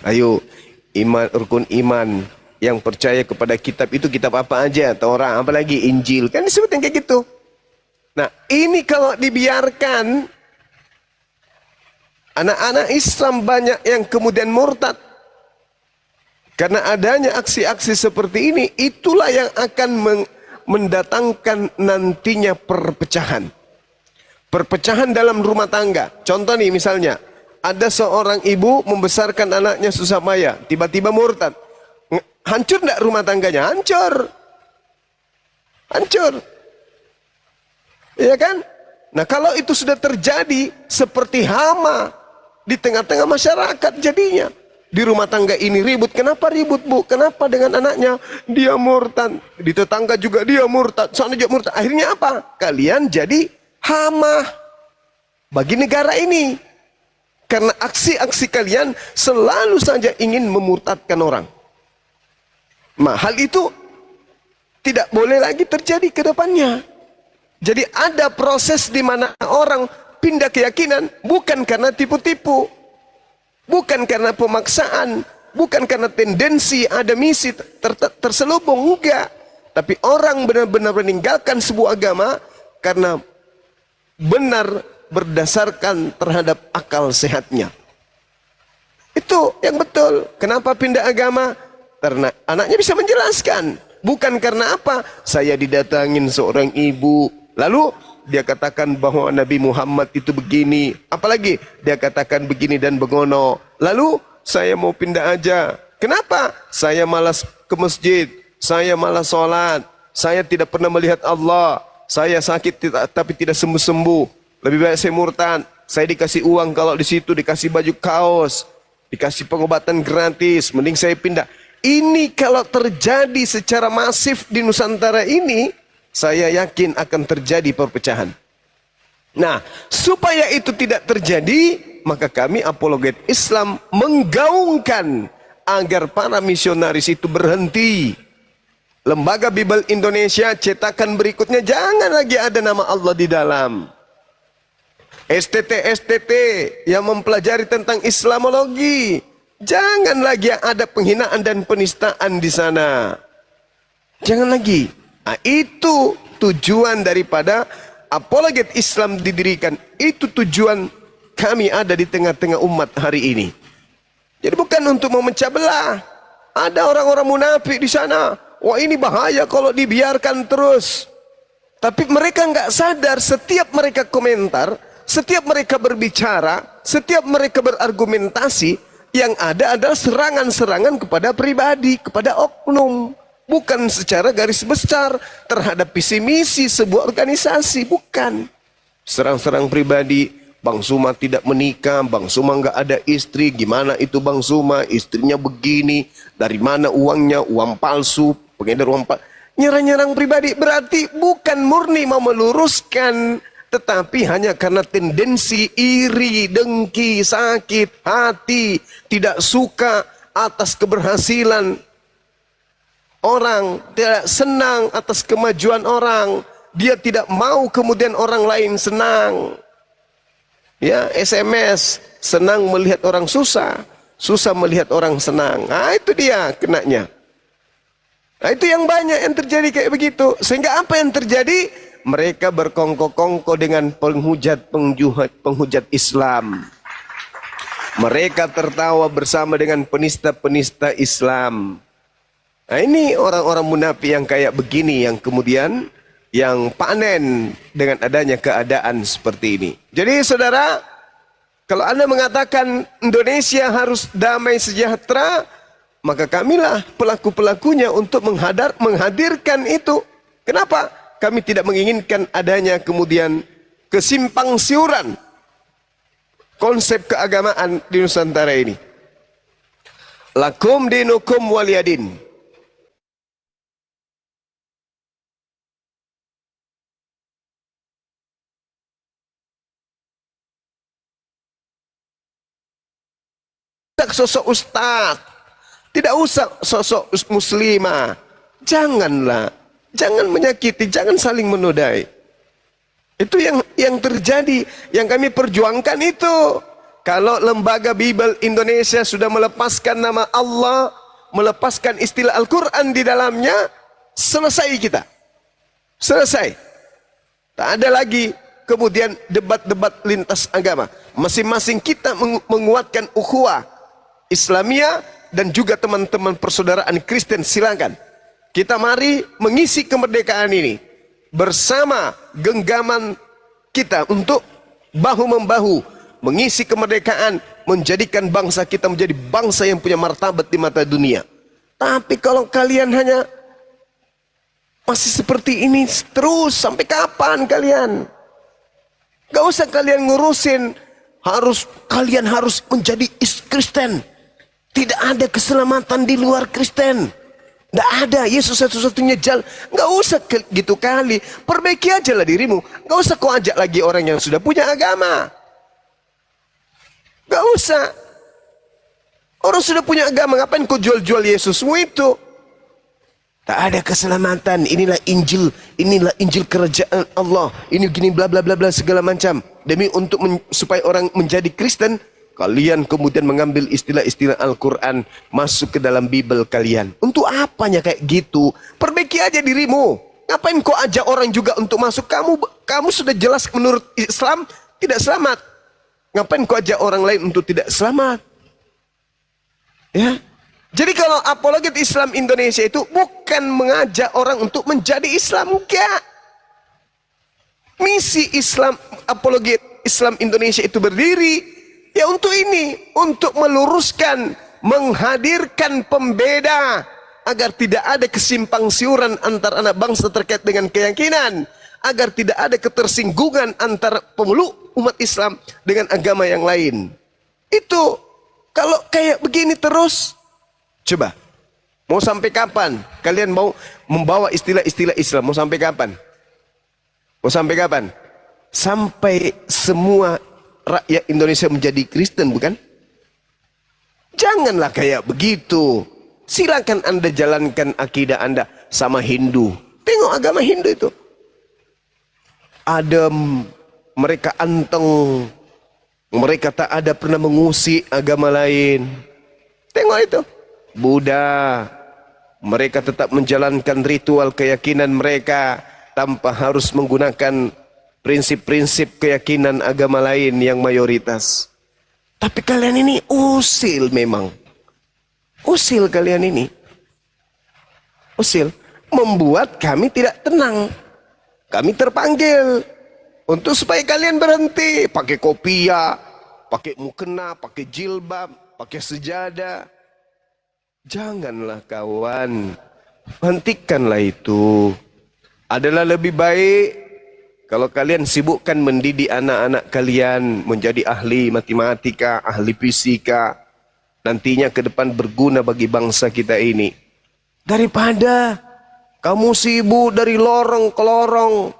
Ayo, iman, rukun iman. Yang percaya kepada kitab itu kitab apa aja? Taurat, apalagi Injil. Kan disebutnya kayak gitu. Nah, ini kalau dibiarkan, anak-anak Islam banyak yang kemudian murtad. Karena adanya aksi-aksi seperti ini, itulah yang akan mendatangkan nantinya perpecahan. Perpecahan dalam rumah tangga. Contoh nih misalnya, ada seorang ibu membesarkan anaknya susah payah, tiba-tiba murtad. Hancur enggak rumah tangganya? Hancur. Hancur. Iya kan? Nah, kalau itu sudah terjadi seperti hama di tengah-tengah masyarakat jadinya. Di rumah tangga ini ribut. Kenapa ribut, Bu? Kenapa dengan anaknya? Dia murtad. Di tetangga juga dia murtad. Sana juga murtad. Akhirnya apa? Kalian jadi hama bagi negara ini. Karena aksi-aksi kalian selalu saja ingin memurtadkan orang. Nah, hal itu tidak boleh lagi terjadi ke depannya. Jadi ada proses di mana orang pindah keyakinan bukan karena tipu-tipu, bukan karena pemaksaan, bukan karena tendensi ada misi terselubung, enggak. Tapi orang benar-benar meninggalkan sebuah agama karena benar berdasarkan terhadap akal sehatnya. Itu yang betul. Kenapa pindah agama? Karena anaknya bisa menjelaskan. Bukan karena apa? Saya didatangin seorang ibu. Lalu dia katakan bahwa Nabi Muhammad itu begini. Apalagi dia katakan begini dan begono. Lalu saya mau pindah aja. Kenapa? Saya malas ke masjid. Saya malas sholat. Saya tidak pernah melihat Allah. Saya sakit tapi tidak sembuh-sembuh. Lebih baik saya murtad. Saya dikasih uang kalau di situ, dikasih baju kaos, dikasih pengobatan gratis. Mending saya pindah. Ini kalau terjadi secara masif di Nusantara ini, saya yakin akan terjadi perpecahan. Nah, supaya itu tidak terjadi, maka kami apologet Islam menggaungkan agar para misionaris itu berhenti. Lembaga Bible Indonesia cetakan berikutnya jangan lagi ada nama Allah di dalam. STT yang mempelajari tentang Islamologi, jangan lagi ada penghinaan dan penistaan di sana. Jangan lagi. Nah, itu tujuan daripada apologet Islam didirikan. Itu tujuan kami ada di tengah-tengah umat hari ini. Jadi bukan untuk memecah belah. Ada orang-orang munafik di sana. Wah, ini bahaya kalau dibiarkan terus. Tapi mereka nggak sadar, setiap mereka komentar, setiap mereka berbicara, setiap mereka berargumentasi, yang ada adalah serangan-serangan kepada pribadi, kepada oknum. Bukan secara garis besar terhadap visi misi sebuah organisasi, bukan. Serang-serang pribadi, Bang Suma tidak menikah, Bang Suma nggak ada istri, gimana itu Bang Suma, istrinya begini, dari mana uangnya, uang palsu, pengedar uang palsu. Nyerang-nyerang pribadi berarti bukan murni mau meluruskan, tetapi hanya karena tendensi iri, dengki, sakit hati, tidak suka atas keberhasilan orang, tidak senang atas kemajuan orang, dia tidak mau kemudian orang lain senang. Ya, SMS, senang melihat orang susah, susah melihat orang senang. Nah, itu dia kenanya. Nah, itu yang banyak yang terjadi kayak begitu. Sehingga apa yang terjadi? Mereka berkongko-kongko dengan penghujat Islam. Mereka tertawa bersama dengan penista-penista Islam. Nah, ini orang-orang munafik yang kayak begini yang kemudian yang panen dengan adanya keadaan seperti ini. Jadi saudara, kalau Anda mengatakan Indonesia harus damai sejahtera, maka kamilah pelaku-pelakunya untuk menghadirkan itu. Kenapa? Kami tidak menginginkan adanya kemudian kesimpang siuran konsep keagamaan di Nusantara ini. Lakum dinukum waliyadin. Sosok ustaz, tidak usah sosok muslimah. Janganlah, jangan menyakiti, jangan saling menodai. Itu yang terjadi, yang kami perjuangkan itu. Kalau lembaga Bible Indonesia sudah melepaskan nama Allah, melepaskan istilah Al-Quran di dalamnya, selesai kita. Selesai. Tak ada lagi kemudian debat-debat lintas agama. Masing-masing kita menguatkan ukhuwah Islamiyah dan juga teman-teman persaudaraan Kristen, silakan. Kita mari mengisi kemerdekaan ini bersama genggaman kita untuk bahu-membahu mengisi kemerdekaan, menjadikan bangsa kita menjadi bangsa yang punya martabat di mata dunia. Tapi kalau kalian hanya masih seperti ini terus, sampai kapan kalian? Gak usah kalian ngurusin, kalian harus menjadi Kristen. Tidak ada keselamatan di luar Kristen. Tidak ada. Yesus satu-satunya jalan. Gak usah gitu kali. Perbaiki aja lah dirimu. Gak usah kau ajak lagi orang yang sudah punya agama. Gak usah. Orang sudah punya agama, ngapain kau jual-jual Yesusmu itu? Tak ada keselamatan. Inilah Injil kerajaan Allah. Ini gini bla bla bla bla segala macam. Demi untuk supaya orang menjadi Kristen, kalian kemudian mengambil istilah-istilah Al-Quran masuk ke dalam Bible kalian. Untuk apanya kayak gitu? Perbaiki aja dirimu. Ngapain kau ajak orang juga untuk masuk? Kamu sudah jelas menurut Islam tidak selamat. Ngapain kau ajak orang lain untuk tidak selamat? Ya. Jadi kalau apologet Islam Indonesia itu bukan mengajak orang untuk menjadi Islam, enggak. Misi Islam, apologet Islam Indonesia itu berdiri ya untuk ini, untuk meluruskan, menghadirkan pembeda agar tidak ada kesimpang siuran antar anak bangsa terkait dengan keyakinan, agar tidak ada ketersinggungan antara pemeluk umat Islam dengan agama yang lain. Itu kalau kayak begini terus, coba mau sampai kapan kalian mau membawa istilah-istilah Islam? Mau sampai kapan? Mau sampai kapan? Sampai semua rakyat Indonesia menjadi Kristen, bukan? Janganlah kayak begitu. Silakan Anda jalankan akidah Anda sama Hindu. Tengok agama Hindu itu. Adem, mereka anteng, mereka tak ada pernah mengusik agama lain. Tengok itu. Buddha, mereka tetap menjalankan ritual keyakinan mereka tanpa harus menggunakan prinsip-prinsip keyakinan agama lain yang mayoritas. Tapi kalian ini usil memang. Usil kalian ini. Usil. Membuat kami tidak tenang. kami terpanggil untuk supaya kalian berhenti pakai kopiah, pakai mukena, pakai jilbab, pakai sejadah. Janganlah kawan, hentikanlah itu. Adalah lebih baik kalau kalian sibukkan mendidik anak-anak kalian menjadi ahli matematika, ahli fisika, nantinya ke depan berguna bagi bangsa kita ini. Daripada kamu sibuk dari lorong ke lorong,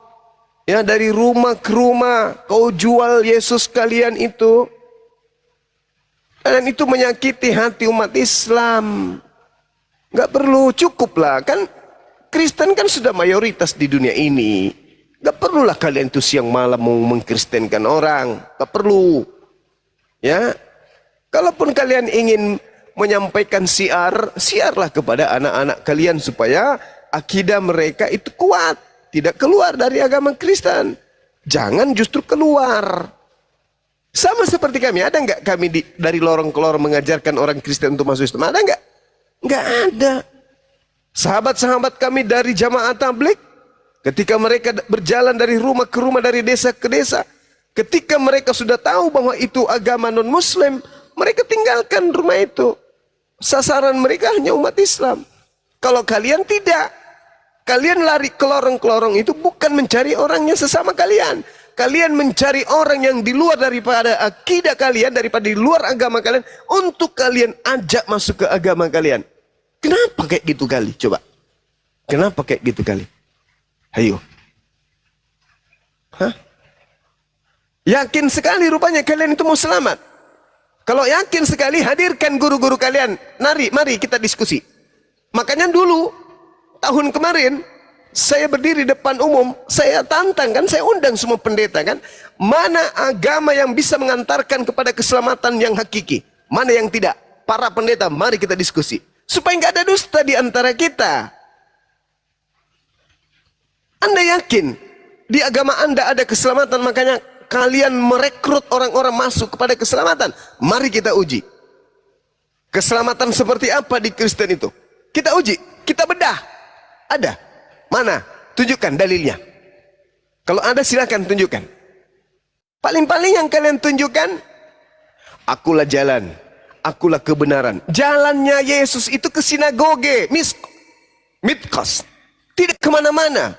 ya, dari rumah ke rumah, kau jual Yesus kalian itu. Dan itu menyakiti hati umat Islam. Nggak perlu, cukuplah. Kan Kristen kan sudah mayoritas di dunia ini. Nggak perlulah kalian tuh siang malam mau mengkristenkan orang. Nggak perlu. Ya, kalaupun kalian ingin menyampaikan siarlah kepada anak-anak kalian supaya akidah mereka itu kuat, tidak keluar dari agama Kristen. Jangan justru keluar. Sama seperti kami, ada nggak kami dari lorong ke lorong mengajarkan orang Kristen untuk masuk Islam? Ada nggak? Nggak ada. Sahabat-sahabat kami dari jamaah tabligh, ketika mereka berjalan dari rumah ke rumah, dari desa ke desa, ketika mereka sudah tahu bahwa itu agama non-Muslim, mereka tinggalkan rumah itu. Sasaran mereka hanya umat Islam. Kalau kalian tidak, kalian lari ke lorong itu bukan mencari orangnya sesama kalian. Kalian mencari orang yang di luar daripada akidah kalian, daripada di luar agama kalian, untuk kalian ajak masuk ke agama kalian. Kenapa kayak gitu kali? Coba. Kenapa kayak gitu kali? Ayo. Hah? Yakin sekali rupanya kalian itu mau selamat. Kalau yakin sekali, hadirkan guru-guru kalian. Mari kita diskusi. Makanya dulu, tahun kemarin, saya berdiri depan umum, saya tantang kan, saya undang semua pendeta kan, mana agama yang bisa mengantarkan kepada keselamatan yang hakiki, mana yang tidak. Para pendeta, mari kita diskusi supaya nggak ada dusta di antara kita. Anda yakin di agama Anda ada keselamatan, makanya kalian merekrut orang-orang masuk kepada keselamatan? Mari kita uji. Keselamatan seperti apa di Kristen itu? Kita uji, kita bedah. Ada? Mana? Tunjukkan dalilnya. Kalau ada silakan tunjukkan. Paling-paling yang kalian tunjukkan, akulah jalan, akulah kebenaran. Jalannya Yesus itu ke sinagoge, mitkos, tidak kemana-mana.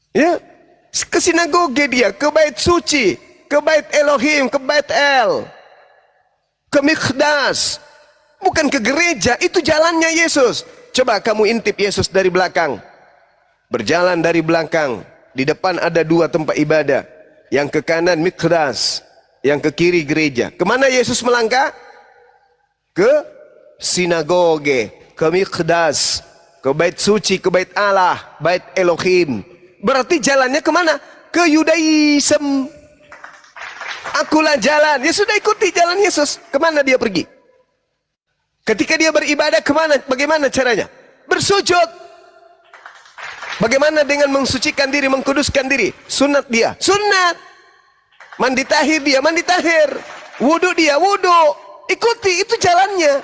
Ya, ke sinagoge dia, ke bait suci, ke bait Elohim, ke bait El, ke Mikdas, bukan ke gereja. Itu jalannya Yesus. Coba kamu intip Yesus dari belakang, berjalan dari belakang. Di depan ada dua tempat ibadah, yang ke kanan Mikdas, yang ke kiri gereja. Kemana Yesus melangkah? Ke sinagoge, ke Mikdas, ke bait suci, ke bait Allah, bait Elohim. Berarti jalannya kemana? Ke Yudaism. Akulah jalan. Ya sudah, ikuti jalan Yesus. Kemana dia pergi? Ketika dia beribadah kemana? Bagaimana caranya? Bersujud. Bagaimana dengan mensucikan diri, mengkuduskan diri? Sunat dia, sunat. Mandi tahir dia, mandi tahir. Wudu dia, wudu. Ikuti, itu jalannya.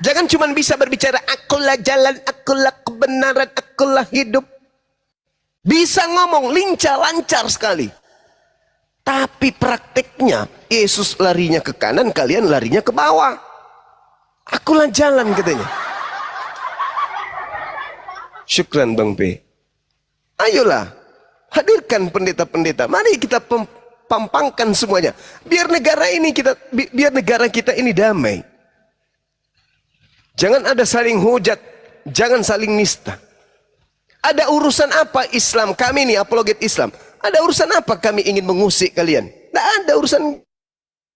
Jangan cuma bisa berbicara, akulah jalan, akulah kebenaran, akulah hidup. Bisa ngomong lincah, lancar sekali. Tapi prakteknya, Yesus larinya ke kanan, kalian larinya ke bawah. Akulah jalan katanya. Syukran Bang P. Ayolah, hadirkan pendeta-pendeta. Mari kita pampangkan semuanya. Biar negara kita ini damai. Jangan ada saling hujat, jangan saling nista. Ada urusan apa Islam kami nih, apologet Islam? Ada urusan apa kami ingin mengusik kalian? Tidak ada urusan.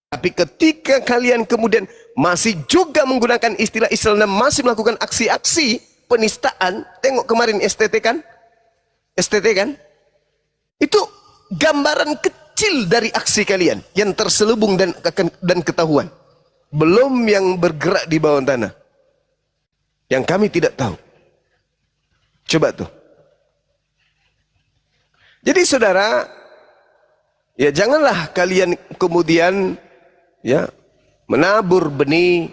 Tapi ketika kalian kemudian masih juga menggunakan istilah Islam dan masih melakukan aksi-aksi penistaan, tengok kemarin STT kan? STT kan? Itu gambaran kecil dari aksi kalian yang terselubung dan ketahuan. Belum yang bergerak di bawah tanah, yang kami tidak tahu. Coba tuh. Jadi saudara, ya janganlah kalian kemudian ya menabur benih.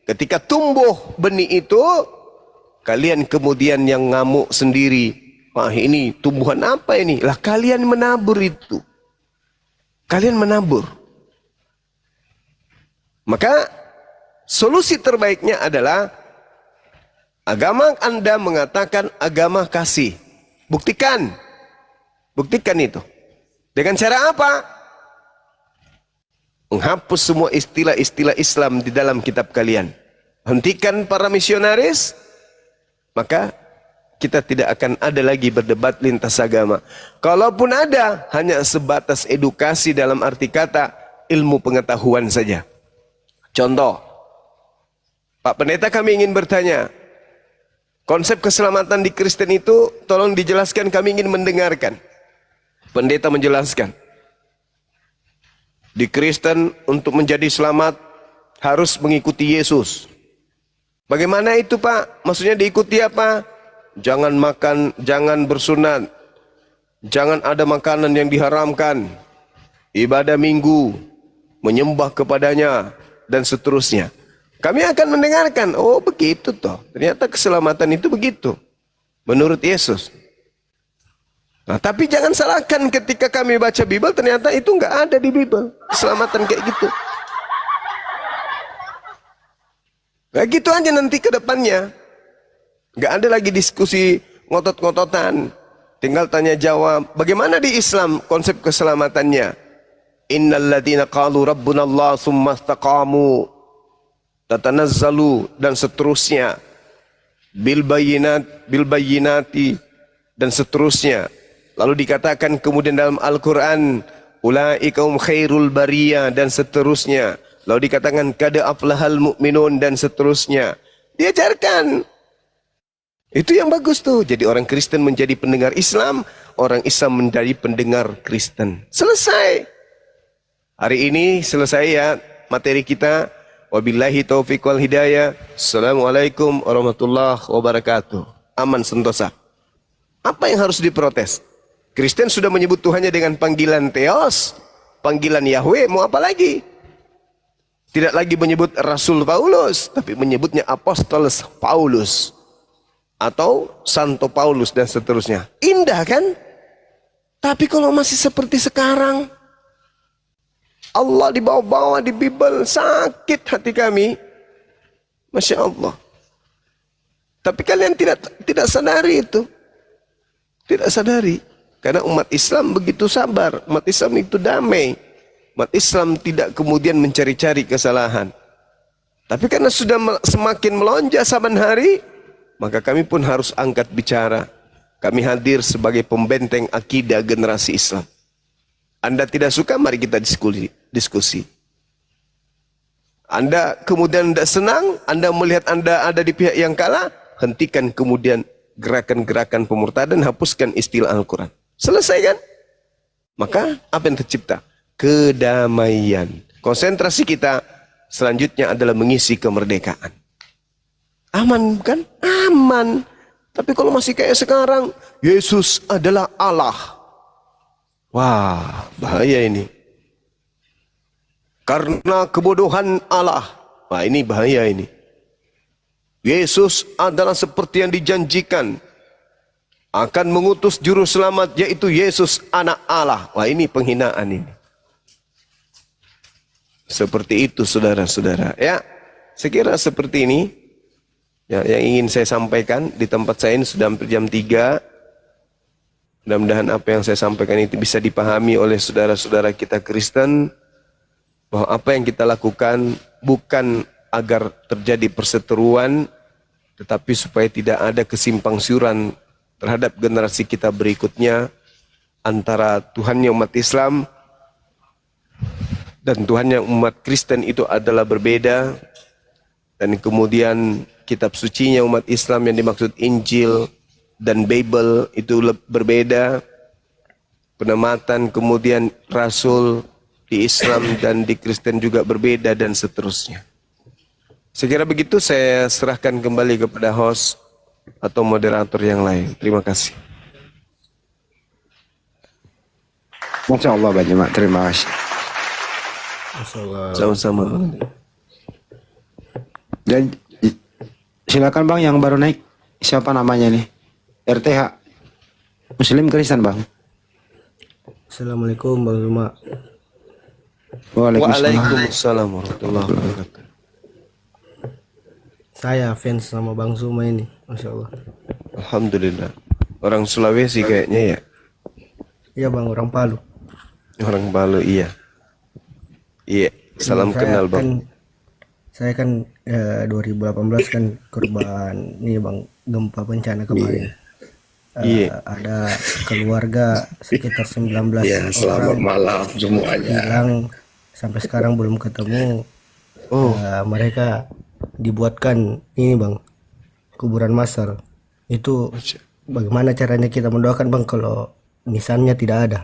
Ketika tumbuh benih itu, kalian kemudian yang ngamuk sendiri, Wah, ini tumbuhan apa ini? Lah kalian menabur itu. Kalian menabur. Maka solusi terbaiknya adalah agama Anda mengatakan agama kasih. Buktikan. Buktikan itu. Dengan cara apa? Menghapus semua istilah-istilah Islam di dalam kitab kalian. Hentikan para misionaris, maka kita tidak akan ada lagi berdebat lintas agama. Kalaupun ada, hanya sebatas edukasi dalam arti kata ilmu pengetahuan saja. Contoh, Pak Pendeta, kami ingin bertanya, konsep keselamatan di Kristen itu tolong dijelaskan, kami ingin mendengarkan. Pendeta menjelaskan, di Kristen untuk menjadi selamat harus mengikuti Yesus. Bagaimana itu Pak? Maksudnya diikuti apa? Jangan makan, jangan bersunat, jangan ada makanan yang diharamkan, ibadah minggu, menyembah kepadanya, dan seterusnya. Kami akan mendengarkan, oh begitu toh. Ternyata keselamatan itu begitu. Menurut Yesus. Nah, tapi jangan salahkan ketika kami baca Bible, ternyata itu nggak ada di Bible. Keselamatan kayak gitu. Kayak gitu aja nanti ke depannya. Nggak ada lagi diskusi ngotot-ngototan. Tinggal tanya jawab. Bagaimana di Islam konsep keselamatannya? Innalladzina qalu rabbunallah tsumma istaqamu tatanazzalu dan seterusnya. Bil bayyinati dan seterusnya. Lalu dikatakan kemudian dalam Al-Quran, ulaika hum khairul bariyah dan seterusnya. Lalu dikatakan kad aflahal mu'minun dan seterusnya. Diajarkan. Itu yang bagus tuh. Jadi orang Kristen menjadi pendengar Islam, orang Islam menjadi pendengar Kristen. Selesai. Hari ini selesai ya materi kita. Wabillahi taufiq wal hidayah. Assalamualaikum warahmatullahi wabarakatuh. Aman sentosa. Apa yang harus diprotes? Kristen sudah menyebut Tuhannya dengan panggilan Theos, panggilan Yahweh, mau apa lagi? Tidak lagi menyebut Rasul Paulus, tapi menyebutnya Apostolos Paulus atau Santo Paulus dan seterusnya. Indah kan? Tapi kalau masih seperti sekarang, Allah dibawa-bawa di Bible, sakit hati kami. Masya Allah. Tapi kalian tidak sadari itu. Tidak sadari. Karena umat Islam begitu sabar. Umat Islam itu damai. Umat Islam tidak kemudian mencari-cari kesalahan. Tapi karena sudah semakin melonjak saban hari, maka kami pun harus angkat bicara. Kami hadir sebagai pembenteng akidah generasi Islam. Anda tidak suka, mari kita diskusi. Anda kemudian tidak senang, Anda melihat Anda ada di pihak yang kalah, hentikan kemudian gerakan-gerakan pemurtadan, hapuskan istilah Al-Quran. Selesai kan? Maka apa yang tercipta? Kedamaian. Konsentrasi kita selanjutnya adalah mengisi kemerdekaan. Aman kan? Aman. Tapi kalau masih kayak sekarang, Yesus adalah Allah. Wah, bahaya ini. Karena kebodohan Allah. Wah, ini bahaya ini. Yesus adalah seperti yang dijanjikan. Akan mengutus juru selamat, yaitu Yesus anak Allah. Wah, ini penghinaan ini. Seperti itu saudara-saudara. Ya, saya kira seperti ini. Ya, yang ingin saya sampaikan di tempat saya ini sudah hampir jam 3. Mudah-mudahan apa yang saya sampaikan itu bisa dipahami oleh saudara-saudara kita Kristen. Bahwa apa yang kita lakukan bukan agar terjadi perseteruan, tetapi supaya tidak ada kesimpang siuran terhadap generasi kita berikutnya antara Tuhannya umat Islam dan Tuhannya umat Kristen itu adalah berbeda. Dan kemudian kitab sucinya umat Islam yang dimaksud Injil dan Bible itu berbeda. Penamatan kemudian Rasul di Islam dan di Kristen juga berbeda dan seterusnya. Saya kira begitu, saya serahkan kembali kepada host atau moderator yang lain. Terima kasih. Masya Allah banyak Mak. Terima kasih. Sama-sama. Dan silakan Bang yang baru naik. Siapa namanya nih? RTH. Muslim Kristen bang. Assalamualaikum Bang Zuma. Waalaikumsalam. Waalaikumsalam warahmatullahi wabarakatuh. Saya fans sama Bang Zuma ini, Masya Allah. Alhamdulillah. Orang Sulawesi kayaknya ya. Iya Bang, orang Palu. Orang Palu iya. Iya. Salam Saya kenal kan, bang. saya kan 2018 kan korban ini Bang, gempa bencana kemarin. Iya. Ada keluarga sekitar 19 Ya, selamat orang malam semuanya. hilang sampai sekarang belum ketemu. Oh. Mereka dibuatkan ini Bang, kuburan massal. Itu bagaimana caranya kita mendoakan Bang kalau misalnya tidak ada?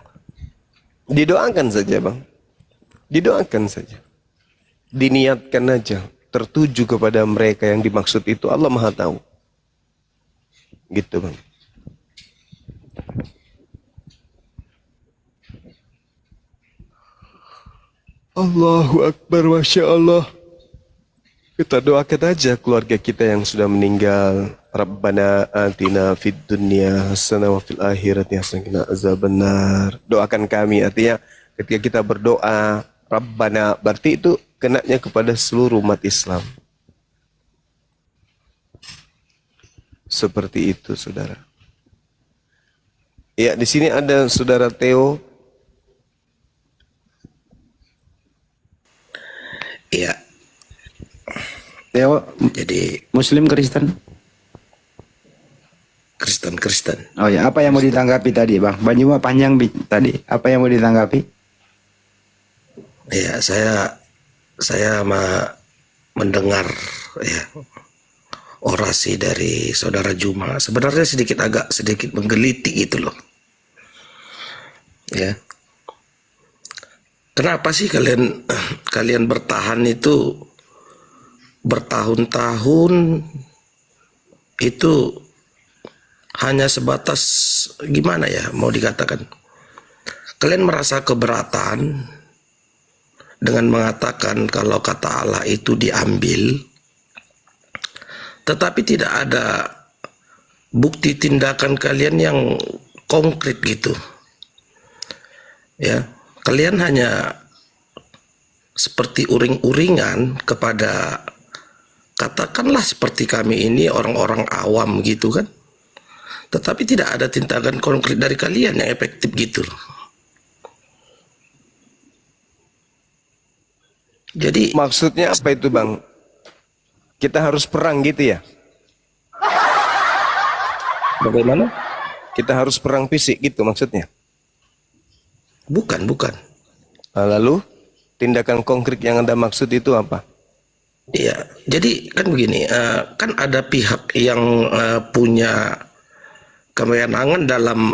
Didoakan saja bang. Didoakan saja. Diniatkan aja. Tertuju kepada mereka yang dimaksud itu. Allah Maha Tahu. Gitu bang. Allahu Akbar, Masya Allah. Kita doakan aja keluarga kita yang sudah meninggal. Rabbana atina fid dunya hasanah wa fil akhirati hasanah wa qina azabannar. Doakan kami, artinya ketika kita berdoa Rabbana, berarti itu kenanya kepada seluruh umat Islam. Seperti itu, saudara. Ya, di sini ada saudara Theo. Iya, Theo, jadi Muslim Kristen. Kristen. Oh ya, apa yang mau ditanggapi tadi bang? Banyuma panjang tadi. Apa yang mau ditanggapi? Ya, saya mendengar ya orasi dari saudara Juma. Sebenarnya agak sedikit menggelitik gitu loh. Ya. Kenapa sih kalian bertahan itu bertahun-tahun itu hanya sebatas gimana ya mau dikatakan? Kalian merasa keberatan dengan mengatakan kalau kata Allah itu diambil, tetapi tidak ada bukti tindakan kalian yang konkret gitu. Ya, kalian hanya seperti uring-uringan kepada, katakanlah seperti kami ini orang-orang awam gitu kan. Tetapi tidak ada tindakan konkret dari kalian yang efektif gitu. Jadi Maksudnya apa itu bang? Kita harus perang gitu ya? bagaimana? Kita harus perang fisik gitu maksudnya? Bukan. Lalu tindakan konkret yang Anda maksud itu apa? Iya, jadi kan begini, kan ada pihak yang punya kewenangan dalam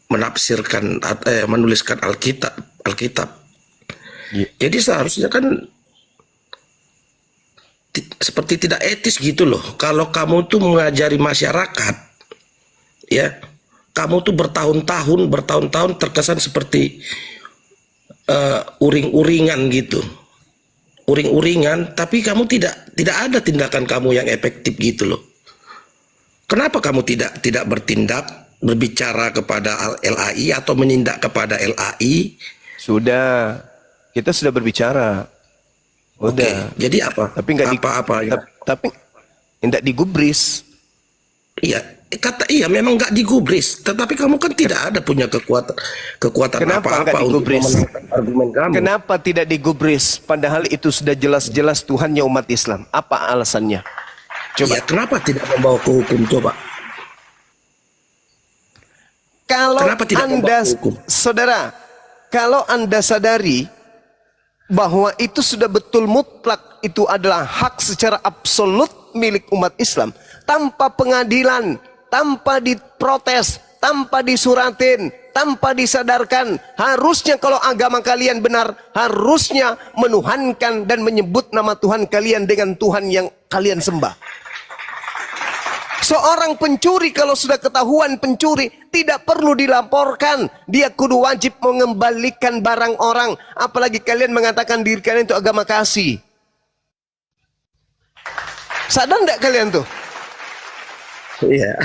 menafsirkan menuliskan Alkitab. Iya. Jadi seharusnya kan seperti tidak etis gitu loh. Kalau kamu tuh mengajari masyarakat, ya, kamu tuh bertahun-tahun terkesan seperti uring-uringan gitu. Uring-uringan, tapi kamu tidak ada tindakan kamu yang efektif gitu loh. Kenapa kamu tidak bertindak, berbicara kepada LAI atau menindak kepada LAI? Sudah, kita sudah berbicara. Udah. Oke, jadi apa? Tapi nggak tapi tidak digubris. Iya, iya memang nggak digubris. Tetapi kamu kan tidak ada punya kekuatan Kenapa nggak apa-apa untuk digubris? memenangkan argumen kamu. Kenapa tidak digubris? Padahal itu sudah jelas-jelas Tuhannya umat Islam. Apa alasannya? Coba. Iya, kenapa tidak membawa ke hukum? Coba. Kalau Kenapa tidak Anda, membawa hukum? saudara, kalau Anda sadari bahwa itu sudah betul mutlak, itu adalah hak secara absolut milik umat Islam, tanpa pengadilan, tanpa diprotes, tanpa disuratin, tanpa disadarkan, harusnya kalau agama kalian benar, harusnya menuhankan dan menyebut nama Tuhan kalian dengan Tuhan yang kalian sembah. Seorang pencuri kalau sudah ketahuan pencuri tidak perlu dilaporkan, dia kudu wajib mengembalikan barang orang. Apalagi kalian mengatakan diri kalian itu agama kasih. Sadar enggak kalian tuh? Iya.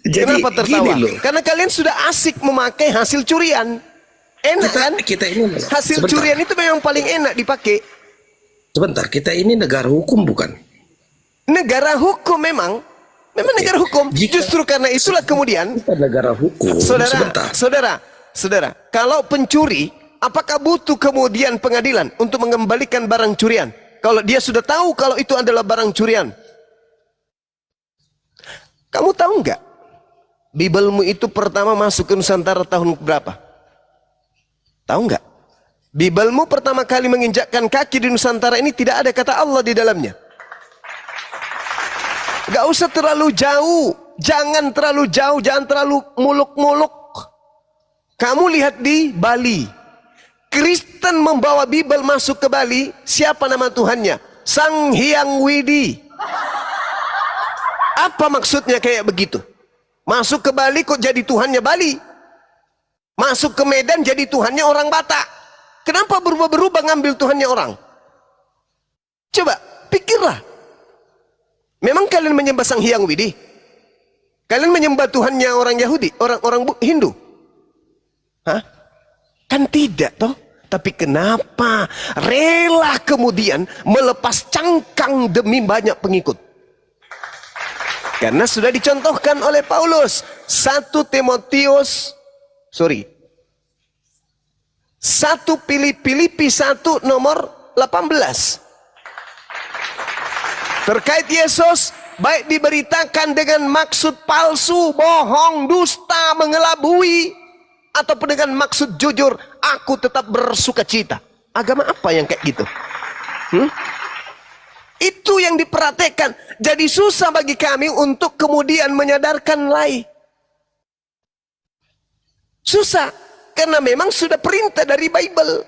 Jadi Kenapa tertawa? gini loh. Karena kalian sudah asik memakai hasil curian. Enak kan? Kita ini Hasil sebentar, curian itu memang paling enak dipakai. sebentar, kita ini negara hukum bukan? Negara hukum memang negara hukum. Jika- Justru karena itulah kemudian Kita negara hukum. Sebentar. saudara, kalau pencuri, apakah butuh kemudian pengadilan untuk mengembalikan barang curian? Kalau dia sudah tahu kalau itu adalah barang curian. Kamu tahu nggak? Bibelmu itu pertama masuk ke Nusantara tahun berapa? Tahu nggak? Bibelmu pertama kali menginjakkan kaki di Nusantara ini tidak ada kata Allah di dalamnya. Gak usah terlalu jauh, jangan terlalu jauh, jangan terlalu muluk-muluk. Kamu lihat di Bali, Kristen membawa Bibel masuk ke Bali, siapa nama Tuhannya? Sang Hyang Widi. Apa maksudnya kayak begitu? Masuk ke Bali kok jadi Tuhannya Bali? Masuk ke Medan jadi Tuhannya orang Batak. Kenapa berubah-berubah ngambil Tuhannya orang? Coba pikirlah. Memang kalian menyembah Sang Hyang Widi? Kalian menyembah Tuhannya orang Yahudi, orang Hindu? Hah? Kan tidak toh? Tapi kenapa rela kemudian melepas cangkang demi banyak pengikut? Karena sudah dicontohkan oleh Paulus. 1 Filipi 1 nomor 18. Terkait Yesus, baik diberitakan dengan maksud palsu, bohong, dusta, mengelabui, ataupun dengan maksud jujur, aku tetap bersuka cita. Agama apa yang kayak gitu? Itu yang diperhatikan. Jadi susah bagi kami untuk kemudian menyadarkan lain. Susah. Karena memang sudah perintah dari Bible.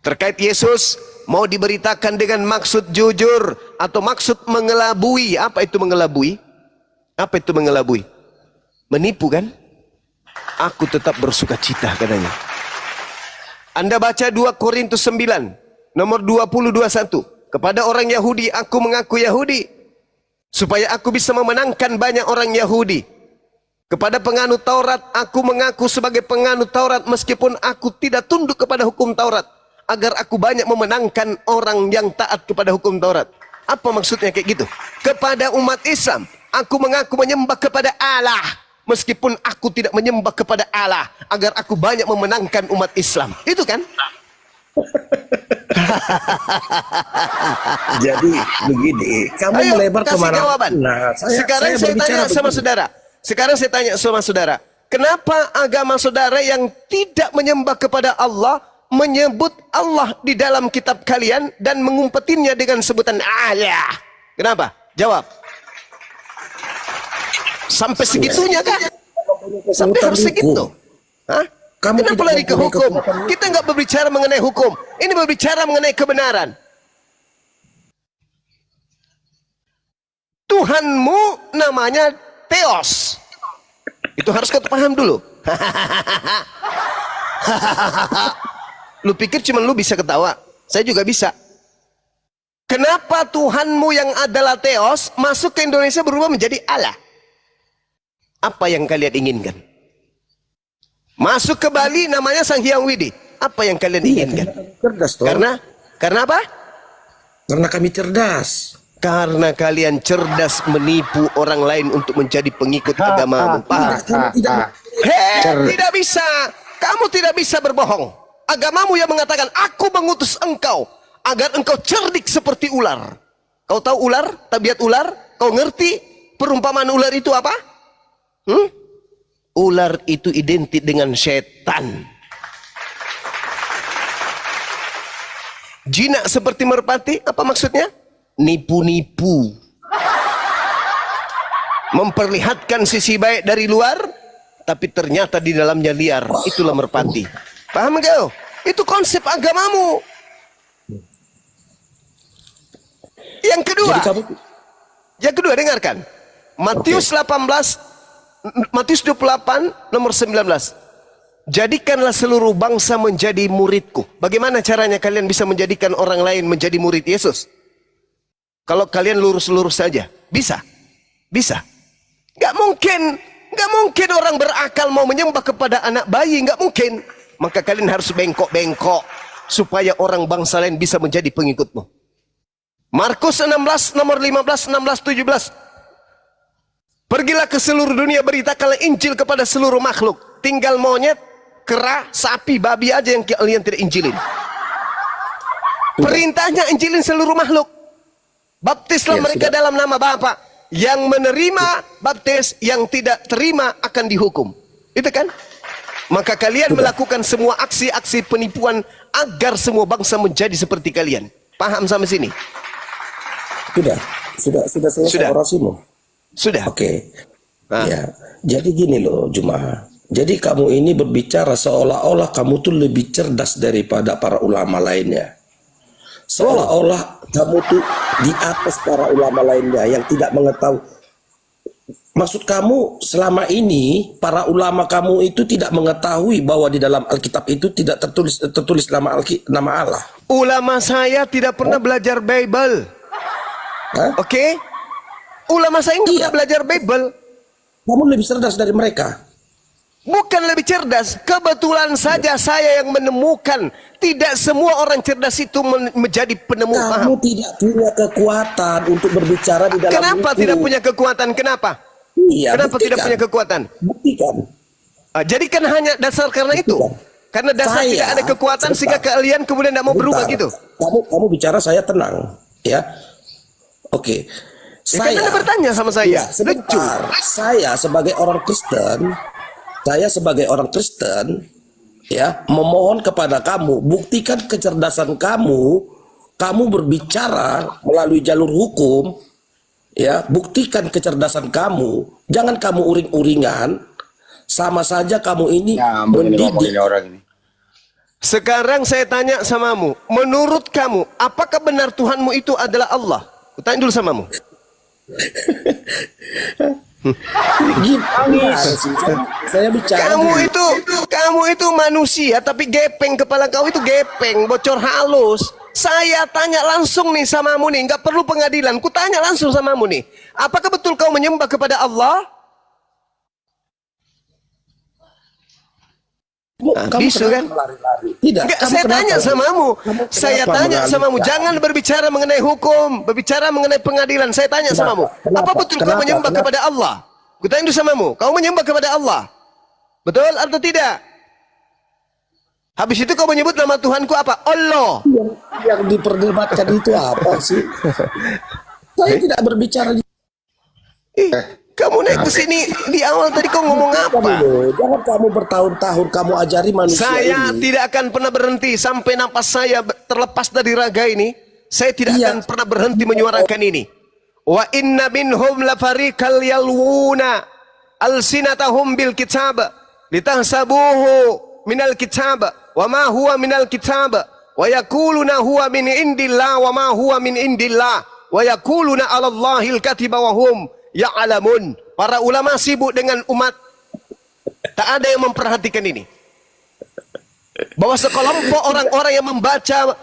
Terkait Yesus, mau diberitakan dengan maksud jujur atau maksud mengelabui. Apa itu mengelabui? Apa itu mengelabui? Menipu kan? Aku tetap bersuka cita katanya. Anda baca 2 Korintus 9 nomor 20-21. Kepada orang Yahudi aku mengaku Yahudi, supaya aku bisa memenangkan banyak orang Yahudi. Kepada penganut Taurat aku mengaku sebagai penganut Taurat, meskipun aku tidak tunduk kepada hukum Taurat, agar aku banyak memenangkan orang yang taat kepada hukum Taurat. Apa maksudnya kayak gitu? Kepada umat Islam aku mengaku menyembah kepada Allah, meskipun aku tidak menyembah kepada Allah, agar aku banyak memenangkan umat Islam. Itu kan? Jadi begini, kamu Ayo, melebar kasih kemana? jawaban. Sekarang saya tanya sama saudara. Sekarang saya tanya sama saudara. Kenapa agama saudara yang tidak menyembah kepada Allah menyebut Allah di dalam kitab kalian dan mengumpetinnya dengan sebutan Allah? Kenapa? Jawab. Sampai segitunya kah? Sampai harus segitu? Hah? Kamu Kenapa tidak lari ke mempunyai hukum? kekuatan. Kita nggak berbicara mengenai hukum. Ini berbicara mengenai kebenaran. Tuhanmu namanya Theos. Itu harus kau paham dulu. Lu pikir cuma lu bisa ketawa? Saya juga bisa. Kenapa Tuhanmu yang adalah Theos masuk ke Indonesia berubah menjadi Allah? Apa yang kalian inginkan? Masuk ke Bali namanya Sang Hyang Widi. Apa yang kalian inginkan? Cerdas toh. Karena apa? Karena kami cerdas. Karena kalian cerdas menipu orang lain untuk menjadi pengikut agamamu. Paham? Tidak bisa. Kamu tidak bisa berbohong. Agamamu yang mengatakan, aku mengutus engkau agar engkau cerdik seperti ular. Kau tahu ular? Tabiat ular? Kau ngerti perumpamaan ular itu apa? Ular itu identik dengan setan. Jinak seperti merpati, apa maksudnya? Nipu-nipu. Memperlihatkan sisi baik dari luar, tapi ternyata di dalamnya liar. Itulah merpati. Paham kau? Itu konsep agamamu. Yang kedua, dengarkan. Matius 28 nomor 19. Jadikanlah seluruh bangsa menjadi muridku. Bagaimana caranya kalian bisa menjadikan orang lain menjadi murid Yesus? Kalau kalian lurus-lurus saja, bisa. Bisa. Nggak mungkin. Nggak mungkin orang berakal mau menyembah kepada anak bayi. Nggak mungkin. Maka kalian harus bengkok-bengkok supaya orang bangsa lain bisa menjadi pengikutmu. Markus 16 nomor 15, 16, 17. Pergilah ke seluruh dunia, beritakanlah Injil kepada seluruh makhluk. Tinggal monyet, kera, sapi, babi aja yang kalian tidak injilin. Perintahnya injilin seluruh makhluk. Baptislah mereka dalam nama Bapa. Yang menerima baptis, yang tidak terima akan dihukum. Itu kan? Maka kalian melakukan semua aksi-aksi penipuan agar semua bangsa menjadi seperti kalian. Paham sampai sini? Sudah selesai orasimu. Sudah. Oke. Ya, jadi gini loh Juma. Jadi kamu ini berbicara seolah-olah kamu tuh lebih cerdas daripada para ulama lainnya. Seolah-olah kamu tuh di atas para ulama lainnya yang tidak mengetahui. Maksud kamu selama ini para ulama kamu itu tidak mengetahui bahwa di dalam Alkitab itu tidak tertulis nama Allah. Ulama saya tidak pernah belajar Bible. Oke? Ulama saya nggak pernah belajar Bible. Kamu lebih cerdas dari mereka. Bukan lebih cerdas, kebetulan saja saya yang menemukan. Tidak semua orang cerdas itu menjadi penemu. Kamu tidak punya kekuatan untuk berbicara di dalam Kenapa itu. tidak punya kekuatan? Kenapa? Iya, Kenapa tidak punya kekuatan? Buktikan. Jadi kan hanya dasar karena itu. Karena dasar tidak ada kekuatan sehingga kalian kemudian tidak mau berubah gitu. Kamu bicara saya tenang, ya. Oke. Kan Anda bertanya sama saya. Lucu. Saya sebagai orang Kristen, ya, memohon kepada kamu, buktikan kecerdasan kamu. Kamu berbicara melalui jalur hukum, ya, buktikan kecerdasan kamu. Jangan kamu uring-uringan. Sama saja kamu ini mendidik. Sekarang saya tanya samamu, menurut kamu, apakah benar Tuhanmu itu adalah Allah? Tanya dulu samamu. Saya bicara. Kamu itu manusia, tapi gepeng kepala kau itu gepeng, bocor halus. Saya tanya langsung nih samamu nih, nggak perlu pengadilan. Ku tanya langsung samamu nih, apakah betul kau menyembah kepada Allah? Bisu kan? Tidak. Enggak, saya tanya samamu. Saya tanya samamu. Jangan berbicara mengenai hukum, berbicara mengenai pengadilan. Saya tanya samamu. Apa betul kau menyembah kepada Allah? Ku tanya dulu samamu. Kau menyembah kepada Allah? Betul atau tidak? Habis itu kau menyebut nama Tuhanku apa? Allah. Yang diperdebatkan itu apa sih? Saya tidak berbicara di. Kamu naik ke sini di awal tadi kau ngomong apa? Jangan kamu bertahun-tahun kamu ajari manusia Saya ini. tidak akan pernah berhenti sampai napas saya terlepas dari raga ini. Saya tidak akan pernah berhenti menyuarakan ini. Wa inna minhum lafariqal yalwuna alsinatahum bil kitab litahsabuhu minal kitab wa ma huwa minal kitab wa yaquluna huwa min indillah wa ma huwa min indillah wa yaquluna 'ala Allahil katiba wa hum ya'lamun. Para ulama sibuk dengan umat, tak ada yang memperhatikan ini. Bahwa sekelompok orang-orang yang membaca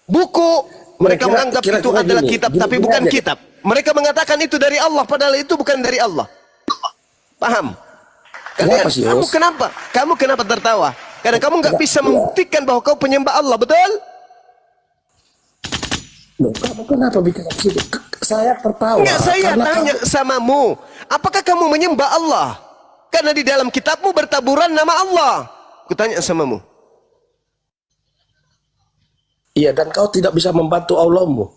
buku, mereka menganggap itu adalah kitab, tapi bukan kitab. Mereka mengatakan itu dari Allah, padahal itu bukan dari Allah. Paham? Kalian, kamu kenapa tertawa? Karena kamu nggak bisa membuktikan bahwa kau penyembah Allah, betul? Kamu kenapa bikin begitu? Saya tertawa. Enggak, saya tanya samamu, apakah kamu menyembah Allah? Karena di dalam kitabmu bertaburan nama Allah. Kutanya samamu. Iya, dan kau tidak bisa membantu Allahmu.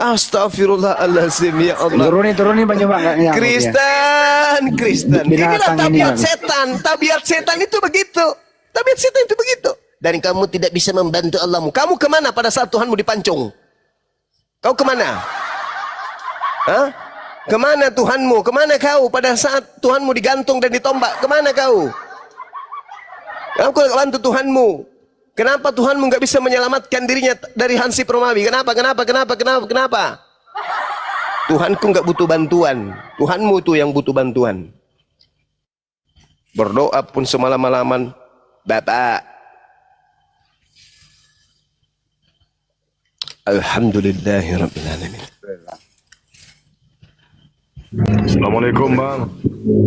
Astagfirullahaladzim, ya Allah. Turunin penyembah. Kristen. Inilah tabiat setan. Tabiat setan itu begitu. Tabiat setan itu begitu. Dan kamu tidak bisa membantu Allahmu. Kamu kemana pada saat Tuhanmu dipancung? Kau kemana? Hah? Kemana Tuhanmu? Kemana kau pada saat Tuhanmu digantung dan ditombak? Kemana kau? Kamu bantu Tuhanmu. Kenapa Tuhanmu nggak bisa menyelamatkan dirinya dari Hansip Romawi? Kenapa? Tuhanku nggak butuh bantuan. Tuhanmu tuh yang butuh bantuan. Berdoa pun semalam-malaman, Bapak. Alhamdulillahirrabbilalamin. Assalamualaikum bang.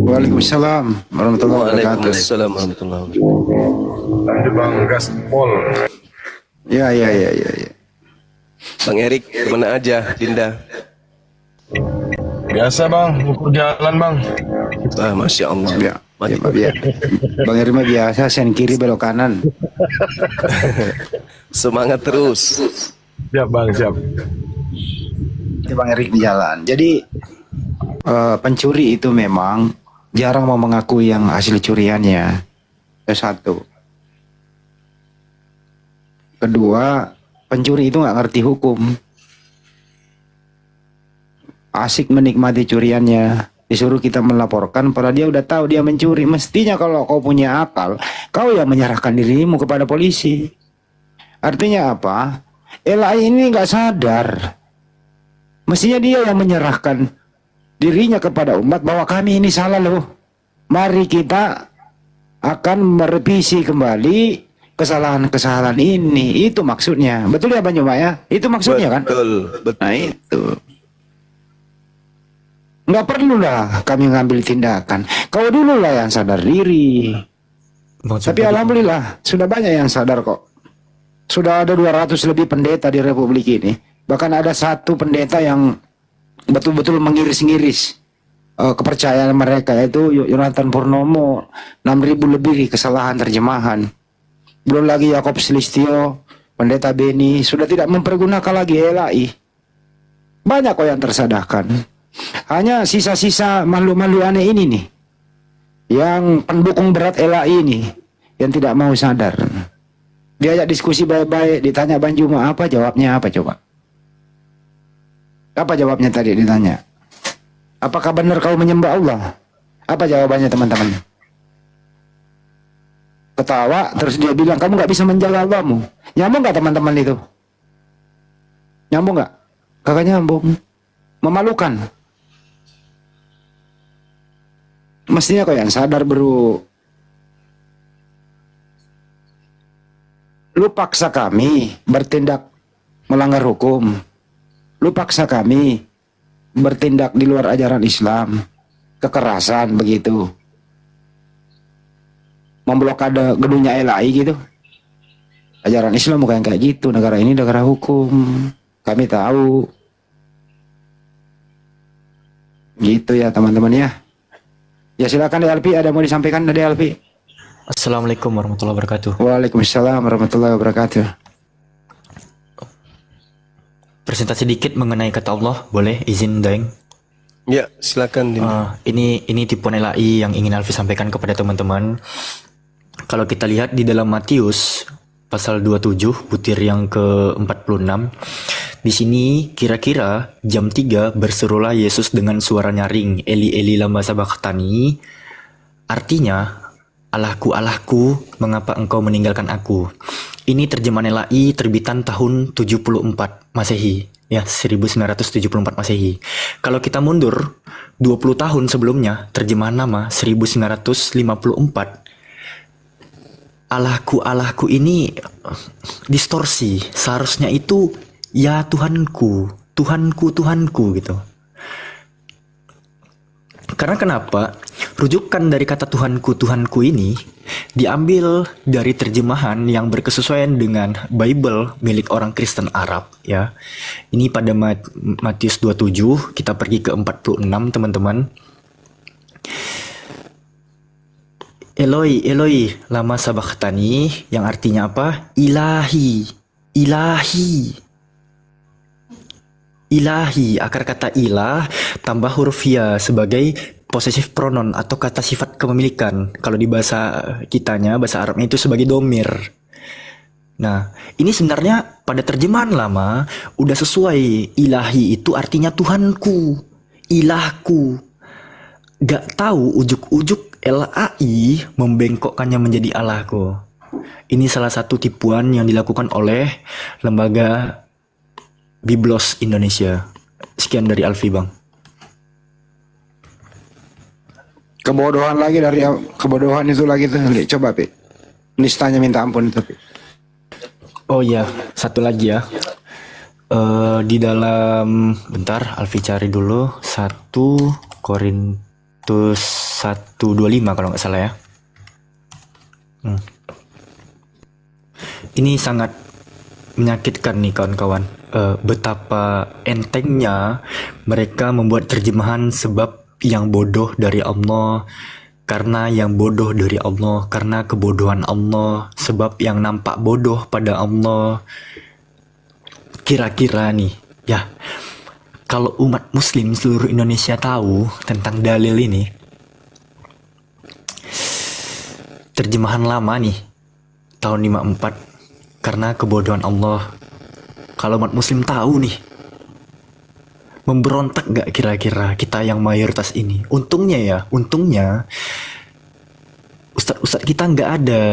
Waalaikumsalam warahmatullahi wabarakatuh. Waalaikumsalam warahmatullahi wabarakatuh. Ini bang Gaspol. Ya, ya, ya, ya, ya. Bang Erik, kemana aja, Dinda? Biasa bang, ukur jalan bang. Ah, Masya Allah. Ya, ya. Bang Irma biasa sen kiri belok kanan. Semangat terus. Siap bang, siap. Ini Bang Erik di jalan. Jadi pencuri itu memang jarang mau mengakui yang hasil curiannya. Itu satu. Kedua, pencuri itu nggak ngerti hukum. Asik menikmati curiannya. Disuruh kita melaporkan, padahal dia udah tahu dia mencuri. Mestinya kalau kau punya akal, kau yang menyerahkan dirimu kepada polisi. Artinya apa? LAI ini nggak sadar. Mestinya dia yang menyerahkan dirinya kepada umat bahwa kami ini salah loh. Mari kita akan merevisi kembali kesalahan-kesalahan ini. Itu maksudnya. Betul ya Bang Juma ya? Itu maksudnya kan? Betul, betul. Nah itu. Nggak perlu lah kami ngambil tindakan. Kau dulu lah yang sadar diri. Tapi alhamdulillah sudah banyak yang sadar kok. Sudah ada 200 lebih pendeta di Republik ini. Bahkan ada satu pendeta yang betul-betul mengiris-ngiris kepercayaan mereka, yaitu Yonatan Purnomo. 6.000 lebih kesalahan terjemahan. Belum lagi Yakob Sulistyo, pendeta Beni, sudah tidak mempergunakan lagi LAI. Banyak kok yang tersadarkan. Hanya sisa-sisa makhluk-makhluk aneh ini nih, yang pendukung berat LAI ini, yang tidak mau sadar. Diajak diskusi baik-baik, ditanya Bang Juma apa, jawabnya apa coba? Apa jawabnya tadi ditanya? Apakah benar kau menyembah Allah? Apa jawabannya teman-teman? Ketawa, terus dia bilang, kamu nggak bisa menjaga Allahmu. Nyambung nggak teman-teman itu? Nyambung nggak? Kagak nyambung. Memalukan. Mestinya kau yang sadar bro. Lu paksa kami bertindak melanggar hukum. Lu paksa kami bertindak di luar ajaran Islam. Kekerasan begitu. Memblokade gedungnya LAI gitu. Ajaran Islam bukan kayak gitu. Negara ini negara hukum. Kami tahu. Gitu ya teman-teman ya. Ya silakan DLP, ada mau disampaikan DLP? Assalamualaikum warahmatullahi wabarakatuh. Waalaikumsalam warahmatullahi wabarakatuh. Presentasi sedikit mengenai kata Allah, boleh izin Daeng? Ya, silakan Dinda. Ini tipuan LAI yang ingin Alfi sampaikan kepada teman-teman. Kalau kita lihat di dalam Matius pasal 27 butir yang ke-46, di sini kira-kira jam 3 berserulah Yesus dengan suara nyaring, Eli Eli lama sabachthani. Artinya, Allahku, Allahku, mengapa engkau meninggalkan aku? Ini terjemahan LAI terbitan tahun 74 Masehi, ya 1974 Masehi. Kalau kita mundur 20 tahun sebelumnya, terjemahan nama 1954. Allahku, Allahku ini distorsi. Seharusnya itu ya Tuhanku, Tuhanku, Tuhanku gitu. Karena kenapa? Rujukan dari kata Tuhanku, Tuhanku ini diambil dari terjemahan yang berkesesuaian dengan Bible milik orang Kristen Arab ya. Ini pada Matius 27, kita pergi ke 46 teman-teman. Eloi, Eloi, lama sabachthani, yang artinya apa? Ilahi, ilahi. Ilahi, akar kata ilah tambah huruf ya sebagai possessive pronoun atau kata sifat kepemilikan. Kalau di bahasa kitanya, bahasa Arabnya itu sebagai domir. Nah, ini sebenarnya pada terjemahan lama udah sesuai. Ilahi itu artinya Tuhanku, ilahku. Gak tahu ujuk-ujuk LAI membengkokkannya menjadi Allahku. Ini salah satu tipuan yang dilakukan oleh lembaga Biblos Indonesia. Sekian dari Alfi, Bang. Kebodohan lagi dari kebodohan itu lagi tuh. Coba Pi. Nistanya minta ampun itu Pi. Oh iya, satu lagi ya. Di dalam bentar Alfi cari dulu satu Korintus 1:25 kalau nggak salah ya. Ini sangat menyakitkan nih kawan-kawan. Betapa entengnya mereka membuat terjemahan sebab yang bodoh dari Allah, karena yang bodoh dari Allah, karena kebodohan Allah, sebab yang nampak bodoh pada Allah. Kira-kira nih, ya, kalau umat muslim seluruh Indonesia tahu tentang dalil ini, terjemahan lama nih, tahun 54, karena kebodohan Allah. Kalau umat muslim tahu nih, memberontak gak kira-kira kita yang mayoritas ini? Untungnya ustadz-ustadz kita nggak ada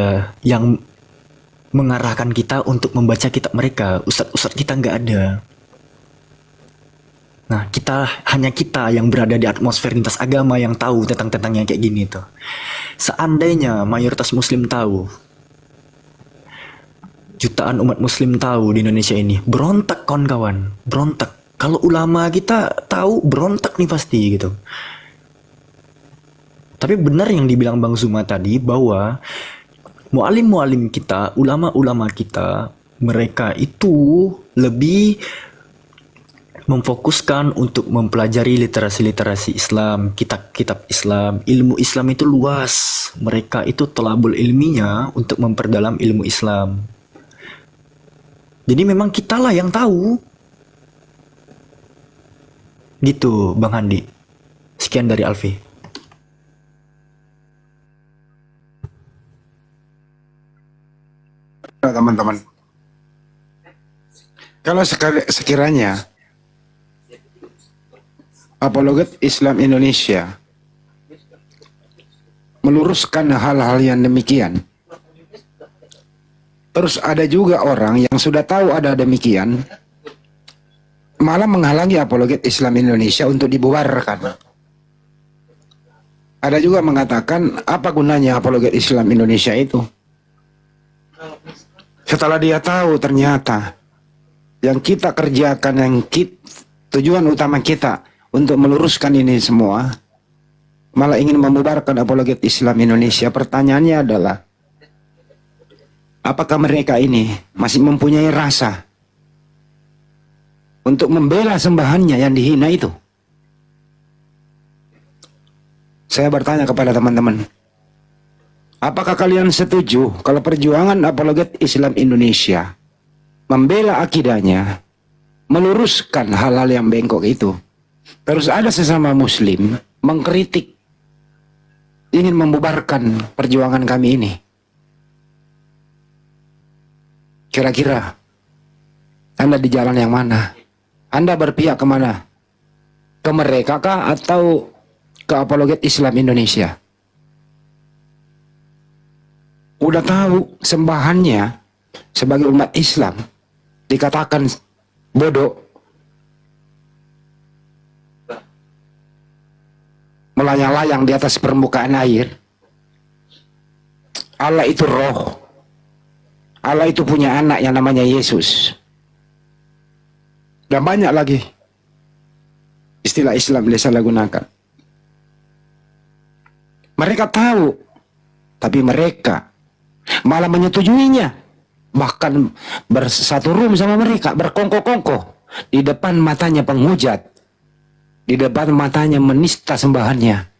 yang mengarahkan kita untuk membaca kitab mereka. Ustadz-ustadz kita nggak ada. Nah, hanya kita yang berada di atmosfer lintas agama yang tahu tentang yang kayak gini tuh. Seandainya mayoritas muslim tahu, jutaan umat muslim tahu di Indonesia ini, berontak kawan-kawan, berontak. Kalau ulama kita tahu, berontak nih pasti gitu. Tapi benar yang dibilang Bang Zuma tadi, bahwa mualim-mualim kita, ulama-ulama kita, mereka itu lebih memfokuskan untuk mempelajari literasi-literasi Islam, kitab-kitab Islam. Ilmu Islam itu luas. Mereka itu tolabul ilminya untuk memperdalam ilmu Islam. Jadi memang kitalah yang tahu. Gitu Bang Handi. Sekian dari Alfi. Teman-teman, kalau sekiranya apologet Islam Indonesia meluruskan hal-hal yang demikian, terus ada juga orang yang sudah tahu ada demikian, malah menghalangi apologet Islam Indonesia untuk dibubarkan. Ada juga mengatakan, apa gunanya apologet Islam Indonesia itu? Setelah dia tahu ternyata yang kita kerjakan, tujuan utama kita untuk meluruskan ini semua, malah ingin membubarkan apologet Islam Indonesia. Pertanyaannya adalah, apakah mereka ini masih mempunyai rasa untuk membela sembahannya yang dihina itu? Saya bertanya kepada teman-teman, apakah kalian setuju kalau perjuangan apologet Islam Indonesia membela akidahnya, meluruskan hal-hal yang bengkok itu, terus ada sesama muslim mengkritik, ingin membubarkan perjuangan kami ini? Kira-kira Anda di jalan yang mana? Anda berpihak kemana? Ke mereka kah atau ke apologet Islam Indonesia? Udah tahu sembahannya sebagai umat Islam dikatakan bodoh, melayang-layang di atas permukaan air. Allah itu roh, Allah itu punya anak yang namanya Yesus, dan banyak lagi istilah Islam disalahgunakan. Mereka tahu, tapi mereka malah menyetujuinya, bahkan bersatu room sama mereka, berkongko-kongko di depan matanya penghujat, di depan matanya menista sembahannya.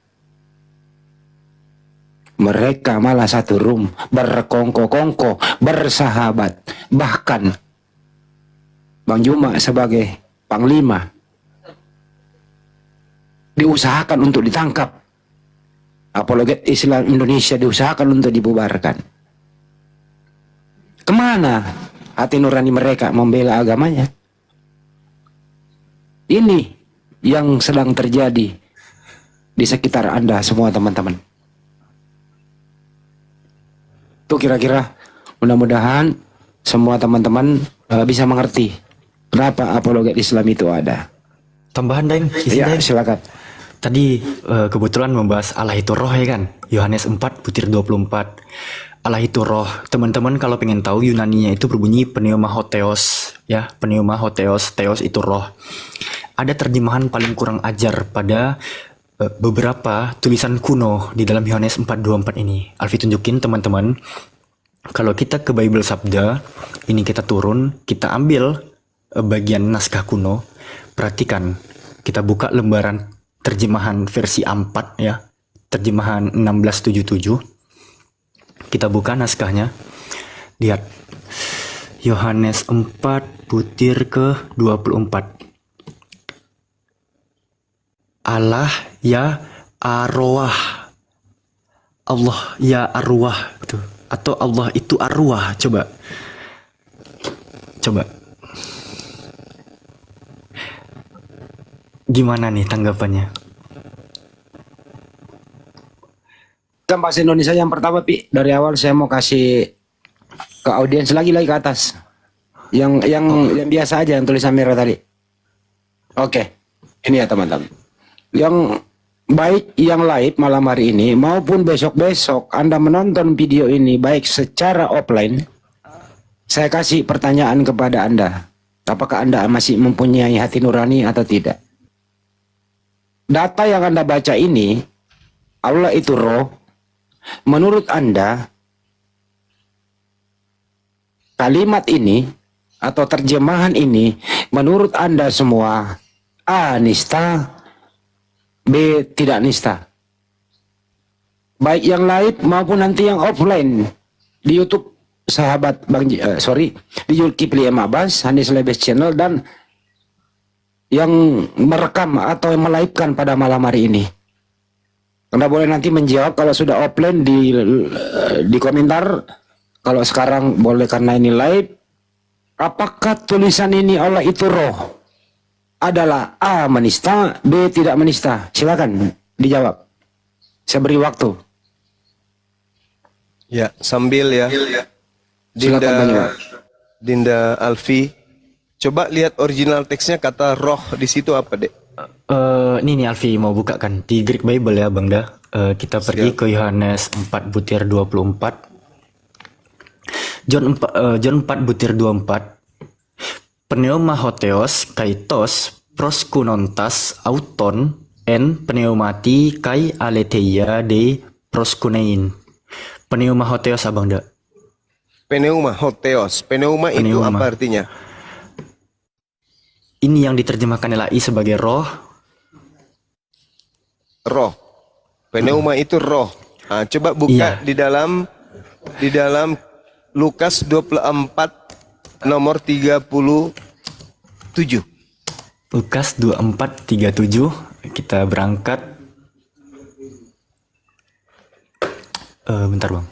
Mereka malah satu room, berkongko-kongko, bersahabat. Bahkan Bang Juma sebagai panglima diusahakan untuk ditangkap. Apologet Islam Indonesia diusahakan untuk dibubarkan. Kemana hati nurani mereka membela agamanya? Ini yang sedang terjadi di sekitar Anda semua teman-teman. Itu kira-kira, mudah-mudahan semua teman-teman bisa mengerti kenapa apologet Islam itu ada. Tambahan Daeng, Ya, silakan. Tadi kebetulan membahas Allah itu roh ya kan? Yohanes 4:24. Allah itu roh. Teman-teman kalau pengen tahu Yunaninya itu berbunyi pneumahotheos ya, pneumahotheos, theos itu roh. Ada terjemahan paling kurang ajar pada beberapa tulisan kuno di dalam Yohanes 4:24 ini. Alfi tunjukin teman-teman. Kalau kita ke Bible Sabda, ini kita turun, kita ambil bagian naskah kuno. Perhatikan, kita buka lembaran terjemahan versi 4 ya. Terjemahan 1677. Kita buka naskahnya. Lihat. Yohanes 4 butir ke 24. Allah ya arwah. Allah ya arwah gitu. Atau Allah itu arwah. Coba. Gimana nih tanggapannya? Kan bahasa Indonesia yang pertama, Pi. Dari awal saya mau kasih ke audiens lagi ke atas. Yang biasa aja yang tulisan merah tadi. Oke. Ini ya teman-teman. Yang baik yang live malam hari ini maupun besok-besok Anda menonton video ini baik secara offline, saya kasih pertanyaan kepada Anda. Apakah Anda masih mempunyai hati nurani atau tidak? Data yang Anda baca ini, Allah itu roh. Menurut Anda, kalimat ini atau terjemahan ini menurut Anda semua A. Nista, B. Tidak nista. Baik yang live maupun nanti yang offline di YouTube sahabat di YouTube Liam Abbas, Hanis Lebes Channel, dan yang merekam atau yang melivekan pada malam hari ini. Anda boleh nanti menjawab kalau sudah offline di komentar. Kalau sekarang boleh karena ini live. Apakah tulisan ini Allah itu roh adalah A. menista, B. tidak menista? Silakan dijawab. Saya beri waktu. Ya, sambil ya. Silakan menjawab. Dinda Alfi, coba lihat original teksnya, kata roh di situ apa, Dek? Ini nih Alfi mau buka kan di Greek Bible ya Bang Da. Kita pergi ke Yohanes 4 butir 24. John 4 butir 24. Pneumahotheos kaitos proskunontas auton en pneumati kai aletheia de proskunein. Pneumahotheos Abang Da. Pneuma, hoteos. Pneuma itu Pneuma. apa artinya? Ini yang diterjemahkan LAI sebagai roh. Roh. Pneuma itu roh. Nah, coba buka Iya. di dalam Lukas 24 nomor 37. Lukas 24:37. Kita berangkat. Bentar Bang.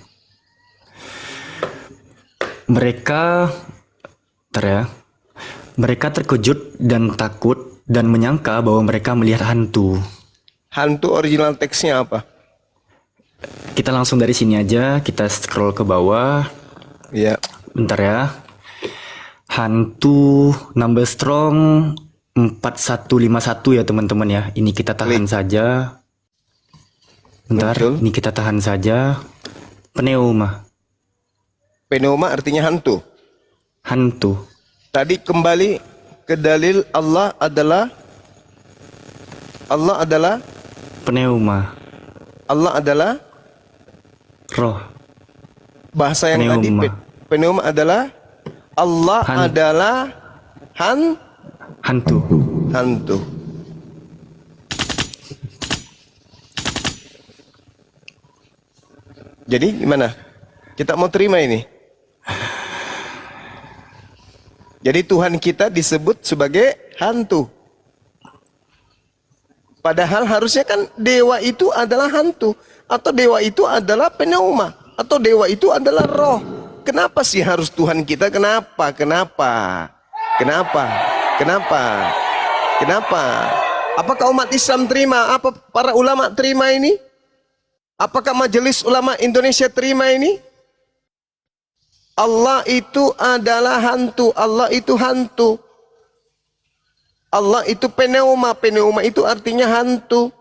Mereka terkejut dan takut dan menyangka bahwa mereka melihat hantu. Hantu original teksnya apa? Kita langsung dari sini aja, kita scroll ke bawah. Ya. Bentar ya. Hantu number strong 4151 ya teman-teman ya. Ini kita tahan saja. Bentar, Muncul. ini kita tahan saja. Pneuma. Pneuma artinya hantu. Hantu. Tadi kembali ke dalil Allah adalah Pneuma. Allah adalah Roh. bahasa yang tadi Pneuma. pneuma adalah Allah adalah Hantu. hantu. Jadi gimana? Kita mau terima ini? Jadi Tuhan kita disebut sebagai hantu. Padahal harusnya kan dewa itu adalah hantu, atau dewa itu adalah pneuma, atau dewa itu adalah roh. Kenapa sih harus Tuhan kita? Kenapa? Apakah umat Islam terima? Apa para ulama terima ini? Apakah Majelis Ulama Indonesia terima ini? Allah itu adalah hantu. Allah itu hantu. Allah itu pneuma. Pneuma itu artinya hantu.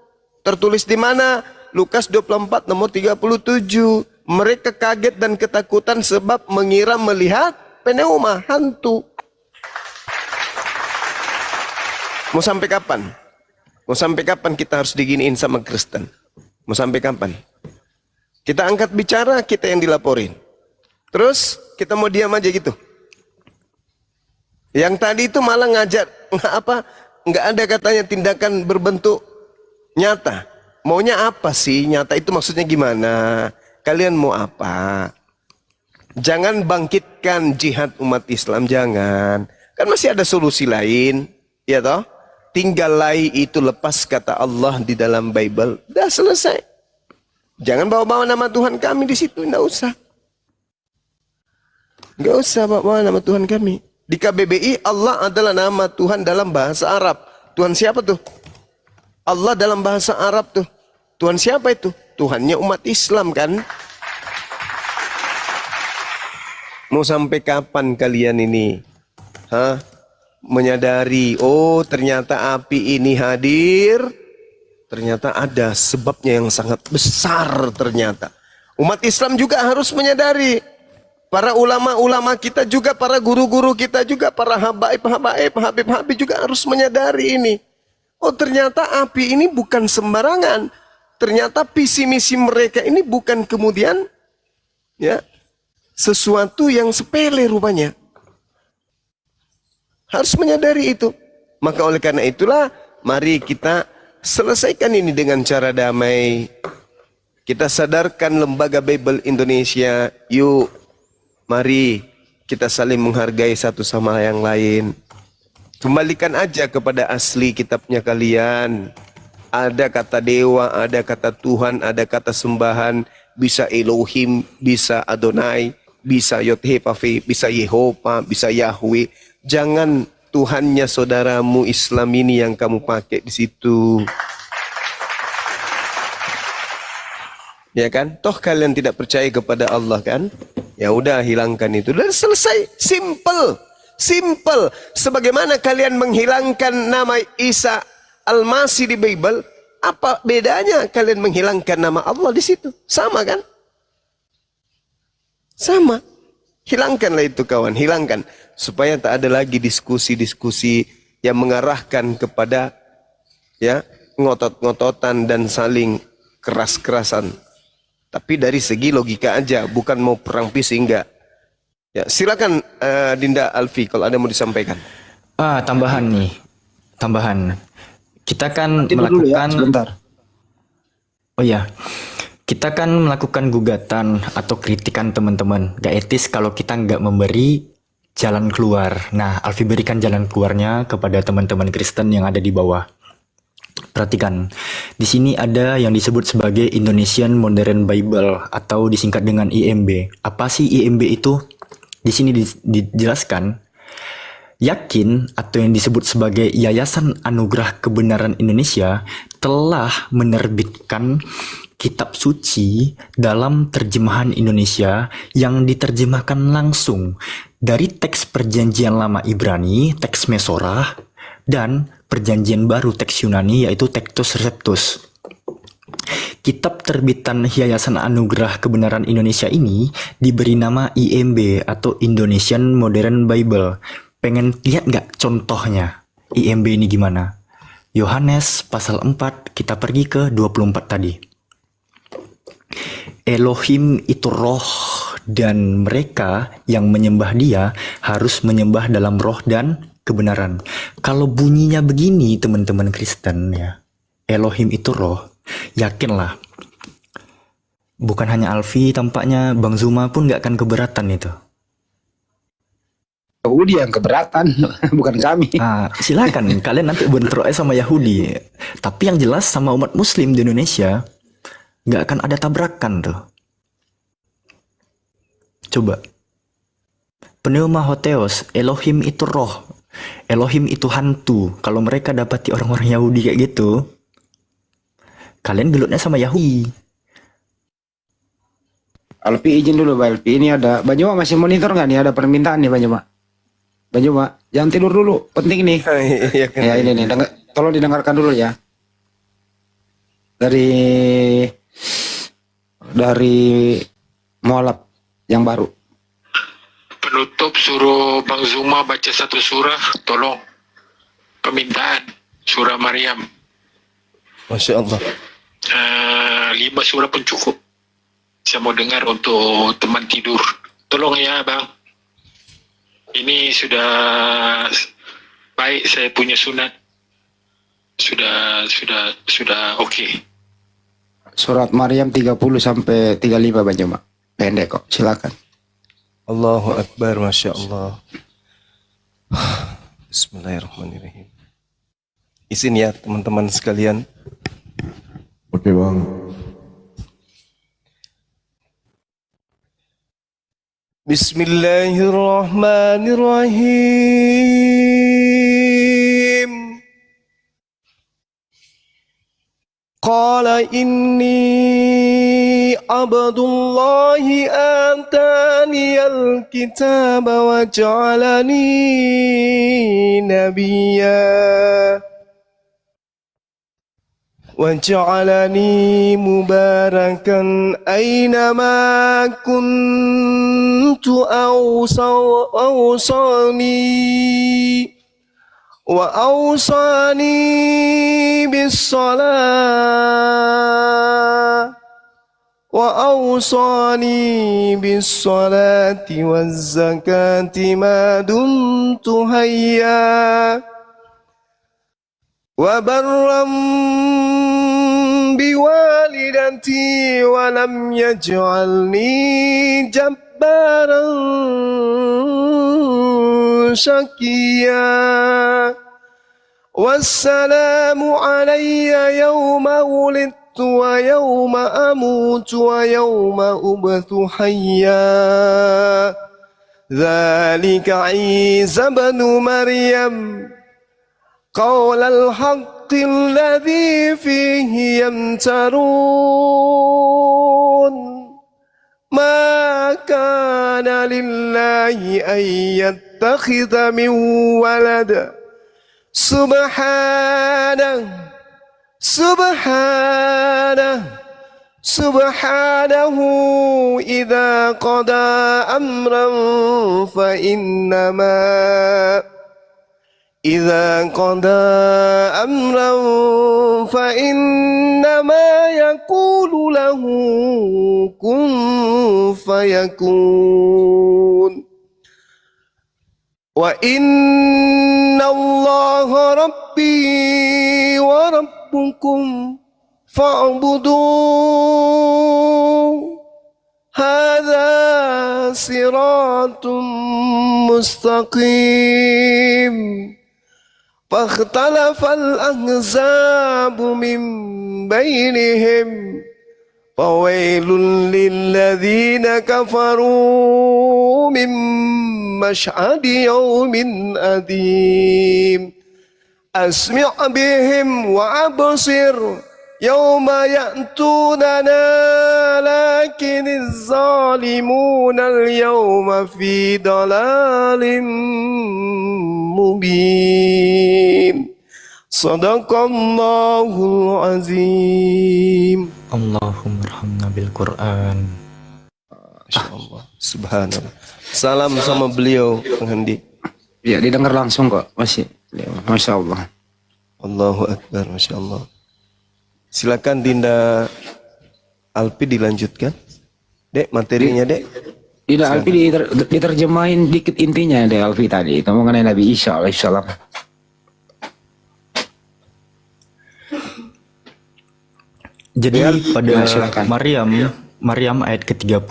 Tertulis di mana? Lukas 24 nomor 37. Mereka kaget dan ketakutan sebab mengira melihat pneuma, hantu. Mau sampai kapan? Mau sampai kapan kita harus diginiin sama Kristen? Mau sampai kapan? Kita angkat bicara, kita yang dilaporin. Terus kita mau diam aja gitu. Yang tadi itu malah ngajak nggak ada katanya tindakan berbentuk nyata. Maunya apa sih? Nyata itu maksudnya gimana? Kalian mau apa? Jangan bangkitkan jihad umat Islam, jangan. Kan masih ada solusi lain, ya toh? Tinggalai itu lepas kata Allah di dalam Bible. Udah selesai. Jangan bawa-bawa nama Tuhan kami di situ, enggak usah. Enggak usah bawa-bawa nama Tuhan kami. Di KBBI Allah adalah nama Tuhan dalam bahasa Arab. Tuhan siapa tuh? Allah dalam bahasa Arab tuh. Tuhan siapa itu? Tuhannya umat Islam kan? Mau sampai kapan kalian ini? Menyadari, oh ternyata api ini hadir. Ternyata ada sebabnya yang sangat besar ternyata. Umat Islam juga harus menyadari. Para ulama-ulama kita juga, para guru-guru kita juga, para habaib-habaib, habib-habib juga harus menyadari ini. Oh ternyata api ini bukan sembarangan. Ternyata visi misi mereka ini bukan kemudian ya sesuatu yang sepele rupanya. Harus menyadari itu. Maka oleh karena itulah mari kita selesaikan ini dengan cara damai. Kita sadarkan lembaga Bible Indonesia. Yuk, mari kita saling menghargai satu sama yang lain. Kembalikan aja kepada asli kitabnya kalian. Ada kata dewa, ada kata Tuhan, ada kata sembahan. Bisa Elohim, bisa Adonai, bisa Yod-Heh-Vav-Heh, bisa Yehova, bisa Yahweh. Jangan Tuhannya saudaramu Islam ini yang kamu pakai di situ. Ya kan? Toh kalian tidak percaya kepada Allah kan? Ya udah hilangkan itu. Dan selesai. Simple. Simple. Sebagaimana kalian menghilangkan nama Isa Al-Masih di Bible, apa bedanya kalian menghilangkan nama Allah di situ? Sama kan? Sama. Hilangkanlah itu kawan, hilangkan. Supaya tak ada lagi diskusi-diskusi yang mengarahkan kepada ya ngotot-ngototan dan saling keras-kerasan. Tapi dari segi logika aja, bukan mau perang fisik, enggak. Ya, silakan Dinda Alfi kalau ada mau disampaikan. Tambahan nih. Tambahan. Kita kan Nanti dulu ya, melakukan sebentar. Oh ya. Kita kan melakukan gugatan atau kritikan teman-teman. Gak etis kalau kita nggak memberi jalan keluar. Nah, Alfi berikan jalan keluarnya kepada teman-teman Kristen yang ada di bawah. Perhatikan, di sini ada yang disebut sebagai Indonesian Modern Bible atau disingkat dengan IMB. Apa sih IMB itu? Di sini dijelaskan, yakin atau yang disebut sebagai Yayasan Anugerah Kebenaran Indonesia telah menerbitkan kitab suci dalam terjemahan Indonesia yang diterjemahkan langsung dari teks Perjanjian Lama Ibrani, teks Mesorah, dan Perjanjian Baru teks Yunani yaitu Textus Receptus. Kitab terbitan Yayasan Anugerah Kebenaran Indonesia ini diberi nama IMB atau Indonesian Modern Bible. Pengen lihat nggak contohnya IMB ini gimana? Yohanes pasal 4, kita pergi ke 24 tadi. Elohim itu roh dan mereka yang menyembah dia harus menyembah dalam roh dan kebenaran. Kalau bunyinya begini teman-teman Kristen ya, Elohim itu roh, yakinlah. Bukan hanya Alfi, tampaknya Bang Zuma pun gak akan keberatan itu. Yahudi yang keberatan, bukan kami. Silakan kalian nanti bentrok sama Yahudi. Tapi yang jelas sama umat Muslim di Indonesia gak akan ada tabrakan tuh. Coba. Pneuma Hotheos, Elohim itu roh. Elohim itu hantu. Kalau mereka dapati orang-orang Yahudi kayak gitu, kalian gelutnya sama Yahudi. Alpi izin dulu, Pak Alpi. Ini ada, Banyuma masih monitor nggak nih? Ada permintaan nih, Banyuma. Banyuma, jangan tidur dulu. Penting nih. Iya kan? Ya ini nih, tolong didengarkan dulu ya. Dari mualaf yang baru. Penutup suruh Bang Zuma baca satu surah, tolong. Permintaan surah Maryam. Masya Allah. 5 surah pun cukup. Saya mau dengar untuk teman tidur. Tolong ya bang. Ini sudah baik, saya punya sunat. Sudah oke. Surat Maryam 30 sampai 35 Bang Juma. Pendek kok, silakan. Allahu Akbar, Masya Allah. Bismillahirrahmanirrahim. Izin ya teman-teman sekalian. Oke bang. Bismillahirrahmanirrahim. Qala inni abdullahi ataniyal kitaba wa ja'alani nabiyya وجعلني مباركا أينما كنت وأوصاني بالصلاة والزكاة ما دمت حيا وبرا بوالدتي ولم يجعلني جبارا شقيا والسلام علي يوم ولدت ويوم أموت ويوم أبعث حيا ذلك عيسى بن مريم قول الحق الذي فيه يمترون ما كان لله أن يتخذ من ولد سبحانه إذا قضى أمرا فإنما يقول له كن فيكون وإن الله ربي وربكم فاعبدوه هذا صراط مستقيم فاختلف الأحزاب من بينهم فويل للذين كفروا من مشهد يوم أليم أسمع بهم وأبصر يوم يأتوننا لكن الظالمون اليوم في ضلال مبين صدق الله العظيم. Allahumma arhamna bil Quran. Insyaallah. Subhanallah. Salam sama beliau Penghendi. Ya, didengar langsung kok, masih. Masya Allah. Allahu Akbar, Masya Allah. Silakan Dinda Alpi dilanjutkan. Dek, materinya Dek. Tidak, Alfi diterjemahin dikit intinya deh Alfi tadi. Itu mengenai Nabi Isa alaihissalam. Jadi pada silakan. Maryam ayat ke-30,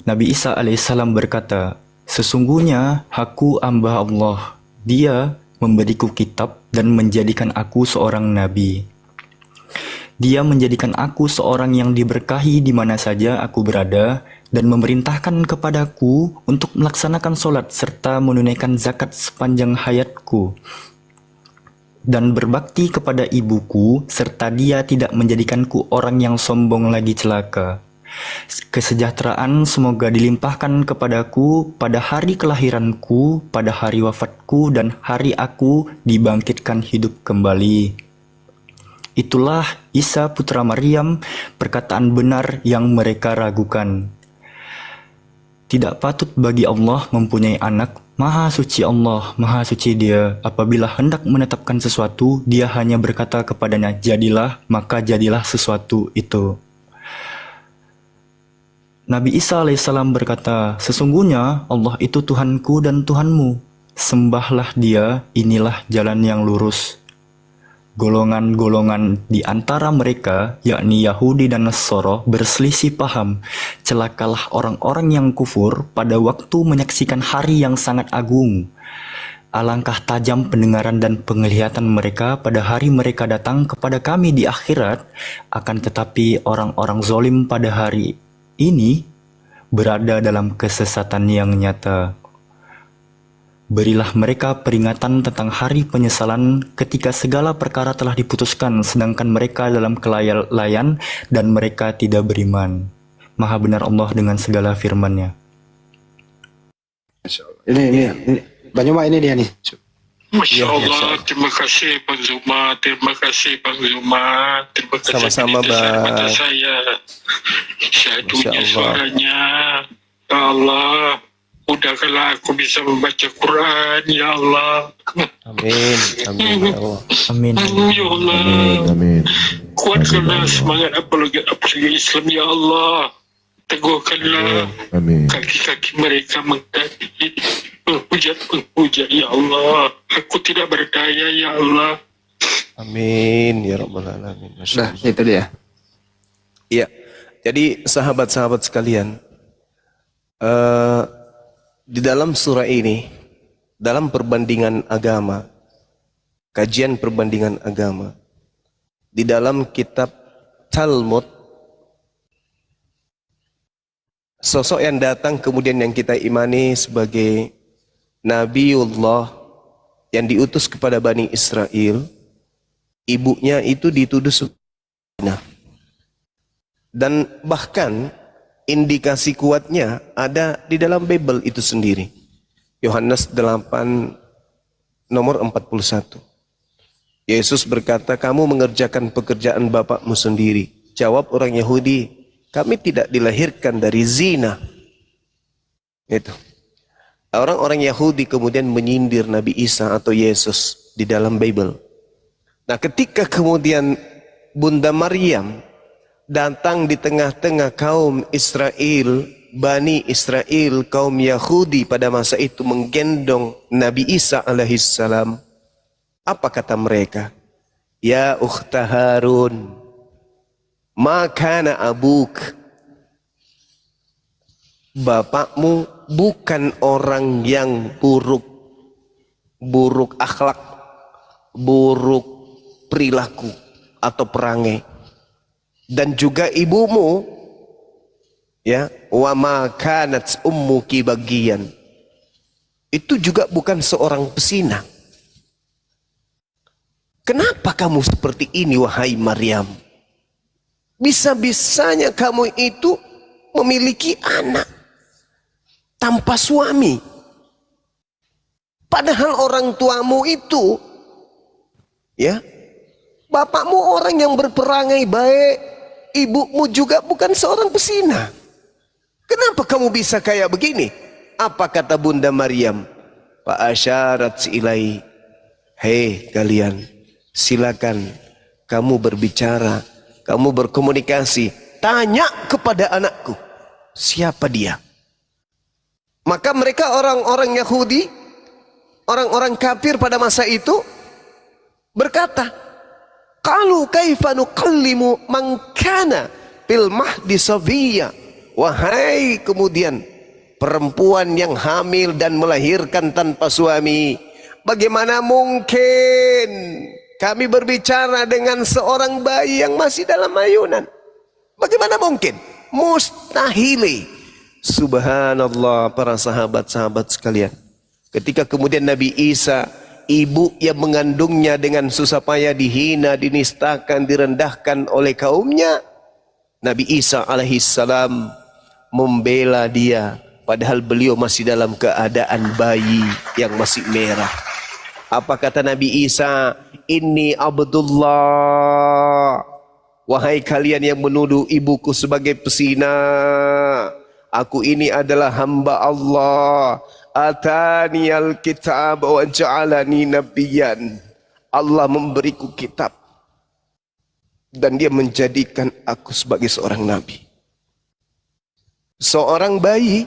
Nabi Isa alaihissalam berkata, sesungguhnya aku hamba Allah, Dia memberiku kitab dan menjadikan aku seorang nabi. Dia menjadikan aku seorang yang diberkahi di mana saja aku berada dan memerintahkan kepadaku untuk melaksanakan sholat serta menunaikan zakat sepanjang hayatku dan berbakti kepada ibuku serta Dia tidak menjadikanku orang yang sombong lagi celaka. Kesejahteraan semoga dilimpahkan kepadaku pada hari kelahiranku, pada hari wafatku, dan hari aku dibangkitkan hidup kembali. Itulah Isa putra Maryam, perkataan benar yang mereka ragukan. Tidak patut bagi Allah mempunyai anak. Maha suci Allah, maha suci Dia. Apabila hendak menetapkan sesuatu, Dia hanya berkata kepadanya, jadilah, maka jadilah sesuatu itu. Nabi Isa alaihissalam berkata, sesungguhnya Allah itu Tuhanku dan Tuhanmu. Sembahlah Dia, inilah jalan yang lurus. Golongan-golongan di antara mereka, yakni Yahudi dan Nasoro, berselisih paham. Celakalah orang-orang yang kufur pada waktu menyaksikan hari yang sangat agung. Alangkah tajam pendengaran dan penglihatan mereka pada hari mereka datang kepada kami di akhirat. Akan tetapi orang-orang zolim pada hari ini berada dalam kesesatan yang nyata. Berilah mereka peringatan tentang hari penyesalan ketika segala perkara telah diputuskan, sedangkan mereka dalam kelalaian dan mereka tidak beriman. Maha benar Allah dengan segala firman-Nya. Ini Bang Zuma, ini dia nih. Masya Allah, terima kasih Bang Zuma, terima kasih Bang Zuma, terima kasih Sama-sama, mata Bang. saya. Saya Masya punya Allah. suaranya. Ya Allah, mudahkanlah aku bisa membaca Quran, ya Allah. Amin. Amin. Ya Allah. Amin. Ya Allah, Amin. kuatkanlah semangat apologi Islam, ya Allah. Teguhkanlah Amin. kaki-kaki mereka menghadapi penghujat-penghujat, ya Allah. Aku tidak berdaya, ya Allah. Amin ya rabbal alamin. Masya Nah, Allah. itu dia. Iya. Jadi sahabat-sahabat sekalian, di dalam surah ini, dalam perbandingan agama, kajian perbandingan agama, di dalam kitab Talmud, sosok yang datang kemudian yang kita imani sebagai Nabiullah yang diutus kepada Bani Israel, ibunya itu dituduh zina. Dan bahkan indikasi kuatnya ada di dalam Bible itu sendiri. Yohanes 8 nomor 41. Yesus berkata, kamu mengerjakan pekerjaan bapakmu sendiri. Jawab orang Yahudi, kami tidak dilahirkan dari zina. Itu. Orang-orang Yahudi kemudian menyindir Nabi Isa atau Yesus di dalam Bible. Nah, ketika kemudian Bunda Maryam datang di tengah-tengah kaum Israel, Bani Israel, kaum Yahudi pada masa itu menggendong Nabi Isa alaihissalam. Apa kata mereka? Ya ukhta Harun, ma kana abuk. Bapakmu bukan orang yang buruk akhlak, buruk perilaku atau perangai. Dan juga ibumu, ya, wa ma kanat ummuki bagian. Itu juga bukan seorang pesina. Kenapa kamu seperti ini wahai Maryam? Bisa-bisanya kamu itu memiliki anak tanpa suami. Padahal orang tuamu itu, ya, bapakmu orang yang berperangai baik, ibumu juga bukan seorang pesina. Kenapa kamu bisa kayak begini? Apa kata Bunda Maryam? Fa asyarat ilai, hei kalian, silakan kamu berbicara, kamu berkomunikasi, tanya kepada anakku, siapa dia? Maka mereka orang-orang Yahudi, orang-orang kafir pada masa itu berkata, qalu kaifa nukallimu man kana fil mahdi sabiyya. Wahai kemudian perempuan yang hamil dan melahirkan tanpa suami, bagaimana mungkin kami berbicara dengan seorang bayi yang masih dalam ayunan? Bagaimana mungkin? Mustahil. Subhanallah, para sahabat-sahabat sekalian. Ketika kemudian Nabi Isa, ibu yang mengandungnya dengan susah payah dihina, dinistakan, direndahkan oleh kaumnya, Nabi Isa alaihissalam membela dia, padahal beliau masih dalam keadaan bayi yang masih merah. Apa kata Nabi Isa? Inni Abdullah. Wahai kalian yang menuduh ibuku sebagai pesina, Aku ini adalah hamba Allah. Ataniyal kitab wa ja'alani nabiyyan. Allah memberiku kitab dan dia menjadikan aku sebagai seorang nabi. Seorang bayi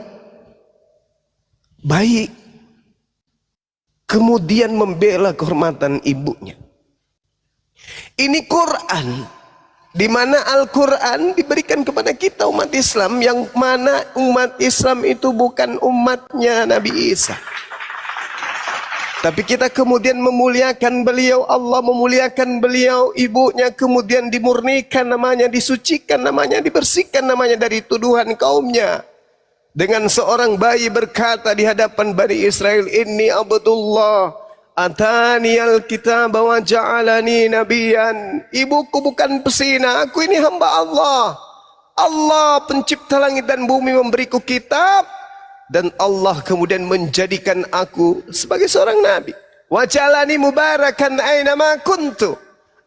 kemudian membela kehormatan ibunya. Ini Quran, di mana Al-Quran diberikan kepada kita umat Islam, yang mana umat Islam itu bukan umatnya Nabi Isa. Tapi kita kemudian memuliakan beliau, Allah memuliakan beliau, ibunya kemudian dimurnikan namanya, disucikan namanya, dibersihkan namanya dari tuduhan kaumnya. Dengan seorang bayi berkata di hadapan Bani Israel, Inni Abdullah, Ataniyal kitab wa ja'alani nabiyan. Ibuku bukan pesina, aku ini hamba Allah. Allah pencipta langit dan bumi memberiku kitab, dan Allah kemudian menjadikan aku sebagai seorang nabi. Wa ja'alani mubarakan aina ma kuntu.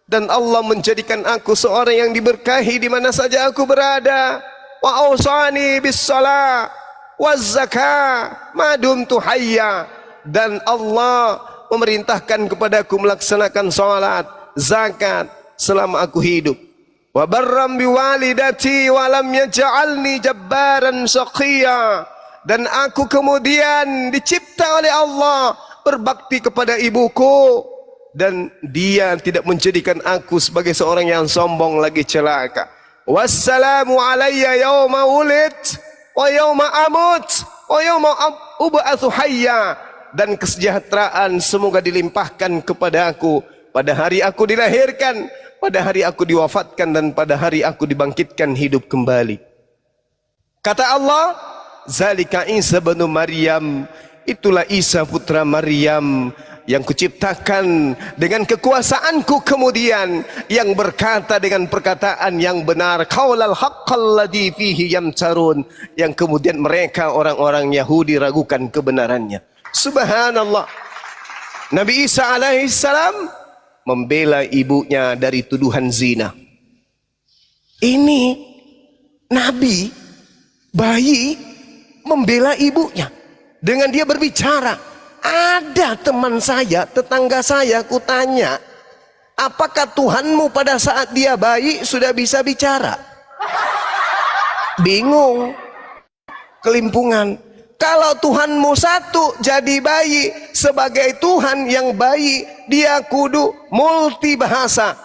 Dan Allah menjadikan aku seorang yang diberkahi di mana saja aku berada. Wa awsani bis shalah waz zakah ma dumtu hayya. Dan Allah memerintahkan kepadaku melaksanakan salat, zakat selama aku hidup. Wa barram biwalidati wa lam yaj'alni jabbaran shaqiyya. Dan aku kemudian dicipta oleh Allah berbakti kepada ibuku, dan dia tidak menjadikan aku sebagai seorang yang sombong lagi celaka. Wassalamu alayya yawma wulid wa yawma amut wa yawma ub'atsu hayya. Dan kesejahteraan semoga dilimpahkan kepada aku pada hari aku dilahirkan, pada hari aku diwafatkan, dan pada hari aku dibangkitkan hidup kembali. Kata Allah, Zalika Isa bin Maryam, itulah Isa putra Maryam yang kuciptakan dengan kekuasaanku kemudian, yang berkata dengan perkataan yang benar, qaulal haqqal ladzi fihi yamtarun, yang kemudian mereka orang-orang Yahudi ragukan kebenarannya. Subhanallah. Nabi Isa alaihissalam membela ibunya dari tuduhan zina. Ini Nabi, bayi, membela ibunya dengan dia berbicara. Ada teman saya, tetangga saya, kutanya, apakah Tuhanmu pada saat dia bayi sudah bisa bicara? Bingung, kelimpungan. Kalau Tuhanmu satu jadi bayi, sebagai Tuhan yang bayi, dia kudu multi bahasa,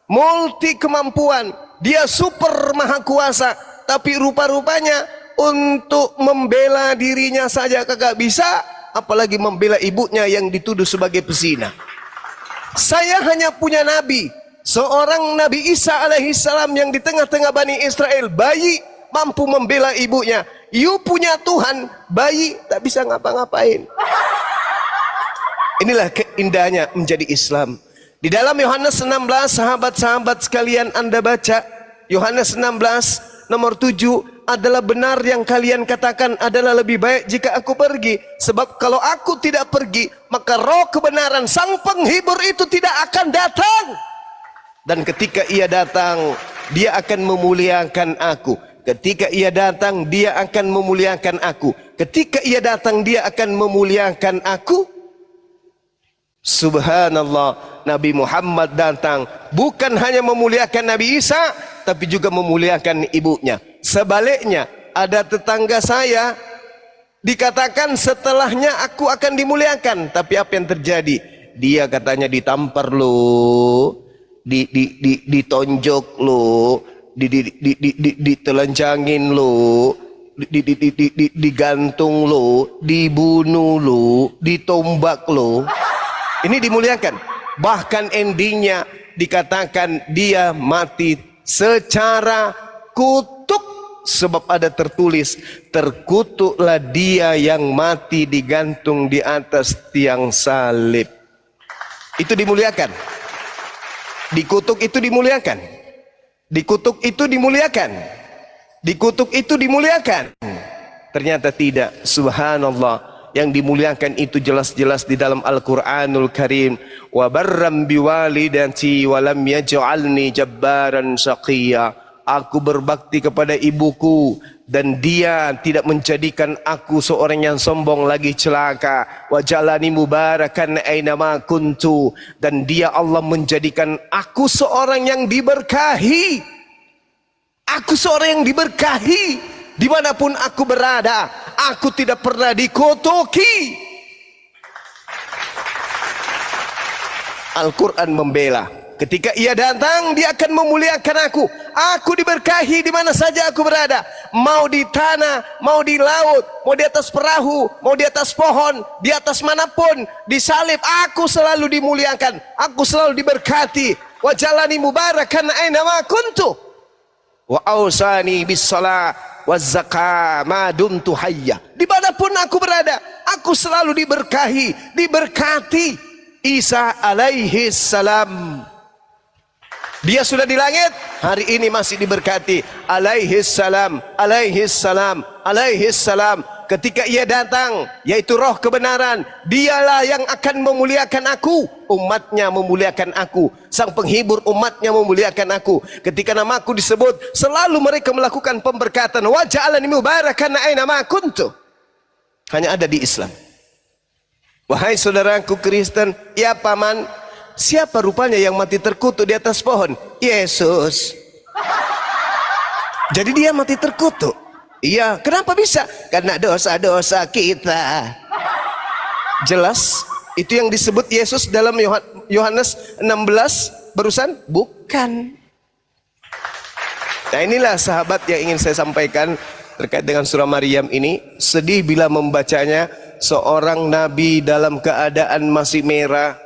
multi kemampuan, dia super maha kuasa. Tapi rupa-rupanya untuk membela dirinya saja kagak bisa, apalagi membela ibunya yang dituduh sebagai pesina. Saya hanya punya nabi, seorang Nabi Isa alaihissalam yang di tengah-tengah Bani Israel, bayi mampu membela ibunya. You punya Tuhan, bayi tak bisa ngapa-ngapain. Inilah keindahnya menjadi Islam. Di dalam Yohanes 16, sahabat-sahabat sekalian, Anda baca Yohanes 16 nomor 7, adalah benar yang kalian katakan adalah lebih baik jika aku pergi. Sebab kalau aku tidak pergi, maka roh kebenaran, sang penghibur itu tidak akan datang. Dan ketika ia datang, dia akan memuliakan aku. Ketika ia datang, dia akan memuliakan aku. Ketika ia datang, dia akan memuliakan aku. Subhanallah, Nabi Muhammad datang bukan hanya memuliakan Nabi Isa, tapi juga memuliakan ibunya. Sebaliknya, ada tetangga saya dikatakan setelahnya aku akan dimuliakan, tapi apa yang terjadi? Dia katanya ditampar lo, ditonjok lo, ditelanjangin lo, digantung lo, dibunuh lo, ditombak lo. Ini dimuliakan. Bahkan endingnya dikatakan dia mati secara kutuk, sebab ada tertulis, terkutuklah dia yang mati digantung di atas tiang salib. Itu dimuliakan. Dikutuk itu dimuliakan. Dikutuk itu dimuliakan. Dikutuk itu dimuliakan. Ternyata tidak. Subhanallah. Yang dimuliakan itu jelas-jelas di dalam Al-Quranul Karim. Wa barram biwalidati wa lam yaj'alni jabbaran syaqiyya. Aku berbakti kepada ibuku dan dia tidak menjadikan aku seorang yang sombong lagi celaka. Wa jalani mubarakan ainama kuntu, dan dia Allah menjadikan aku seorang yang diberkahi. Aku seorang yang diberkahi dimanapun aku berada. Aku tidak pernah dikotoki. Al-Quran membela. Ketika ia datang, dia akan memuliakan aku. Aku diberkahi di mana saja aku berada. Mau di tanah, mau di laut, mau di atas perahu, mau di atas pohon, di atas manapun, di salib, aku selalu dimuliakan. Aku selalu diberkati. Wa jalani mubarakan ainama kuntu. Wa ausani bis shalah waz zakah ma dumtu hayya. Dimanapun aku berada, aku selalu diberkahi, diberkati. Isa alaihi salam, dia sudah di langit, hari ini masih diberkati. Alaihi salam, alaihi salam, alaihi salam. Ketika ia datang, yaitu roh kebenaran, dialah yang akan memuliakan aku. Umatnya memuliakan aku. Sang penghibur umatnya memuliakan aku. Ketika namaku disebut, selalu mereka melakukan pemberkatan. Wa ja'alani mubarakan ainama kuntu. Hanya ada di Islam. Wahai saudaraku Kristen, ya paman, siapa rupanya yang mati terkutuk di atas pohon? Yesus. Jadi dia mati terkutuk. Iya, kenapa bisa? Karena dosa-dosa kita. Jelas, itu yang disebut Yesus dalam Yohanes 16 barusan? Bukan. Nah inilah sahabat yang ingin saya sampaikan terkait dengan surah Maryam ini. Sedih bila membacanya. Seorang nabi dalam keadaan masih merah,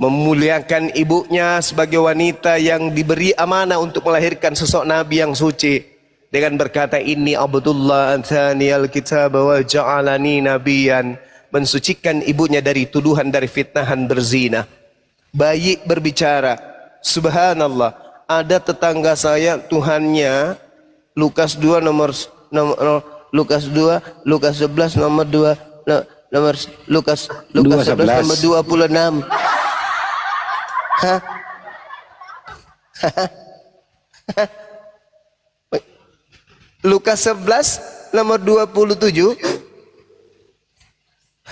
memuliakan ibunya sebagai wanita yang diberi amanah untuk melahirkan sosok nabi yang suci, dengan berkata, inni abdullah athaniyal kitab wa ja'alani nabiyan, mensucikan ibunya dari tuduhan, dari fitnahan berzina. Bayi berbicara, subhanallah, ada tetangga saya Tuhannya Lukas 2 Lukas 11 nomor 2 nomor Lukas 11 nomor 26. Hah? Lukas 11 nomor 27.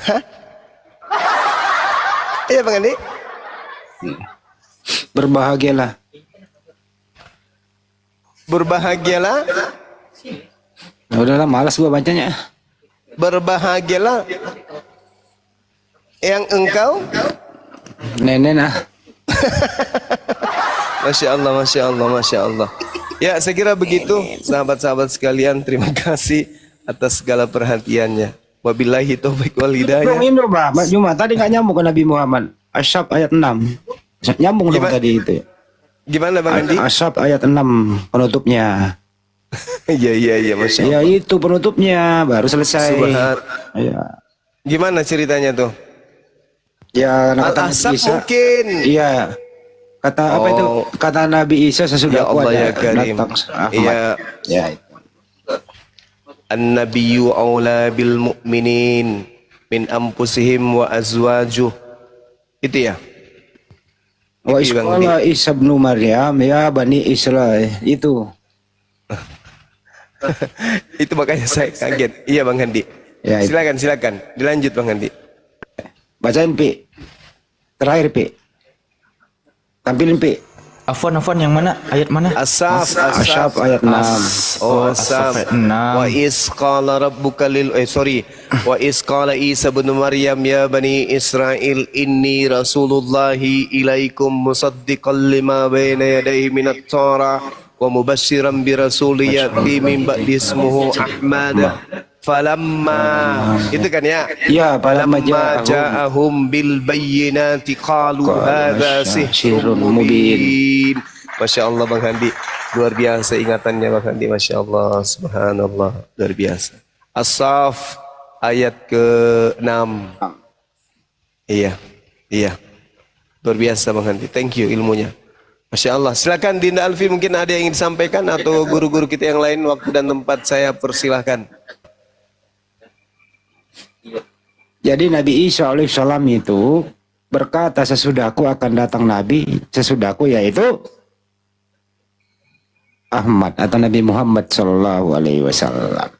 Hah? Iya Bang Andi? Berbahagialah. Berbahagialah. Nah, udahlah, malas gua bacanya. Berbahagialah yang engkau Nenek nah. Masya Allah, Masya Allah, Masya Allah. Ya, saya kira begitu sahabat-sahabat sekalian. Terima kasih atas segala perhatiannya. Wabillahi taufiq wal hidayah. Ini Mbak Juma tadi nggak nyambung ke Nabi Muhammad. Asyab ayat 6. Nyambung dong tadi itu. Gimana Bang Andi? Asyab ayat 6 penutupnya. Iya, Masya Allah. Ya itu penutupnya, baru selesai. Ya. Gimana ceritanya tuh? Ya, kata Al-Ahzab Nabi Isa, mungkin. iya. Kata apa itu? Kata Nabi Isa sesudah Ya Allah ya ada Karim. datang Ahmad. Iya. Ya. An-nabiyyu aula bil mu'minin min anfusihim wa azwajuh. Itu ya. Wa isqala Isa bin Maryam ya Bani Israil. Itu. Itu makanya saya kaget. Iya Bang Handi. Ya, silakan. Dilanjut Bang Handi. Bacain Pi. Terakhir Pi. Tampilin Pi. Afwan yang mana? Ayat mana? Asaf ayat 6. Oh, Asaf. Ayat 6. Wa is qala rabbuka Wa is qala Isa bin Maryam ya Bani Israil inni rasulullahi ilaikum musaddiqan lima baina yadayhi minat Torah wa mubashiran bi rasulin ya'ti min ba'di ismuhu Ahmad. Falamma itu kan ya? Ya, falamma ja'ahum bil bayyinati qalu hadza sihrun mubin. Masya Allah Bang Handi, luar biasa ingatannya Bang Handi, Masya Allah, subhanallah, luar biasa. As-Saff ayat ke-6. Iya, luar biasa Bang Handi, thank you ilmunya. Masya Allah, silakan Dinda Alfi, mungkin ada yang ingin disampaikan atau guru-guru kita yang lain, waktu dan tempat saya persilahkan. Jadi Nabi Isa alaihissalam itu berkata sesudahku akan datang Nabi, sesudahku yaitu Ahmad atau Nabi Muhammad Shallallahu Alaihi Wasallam.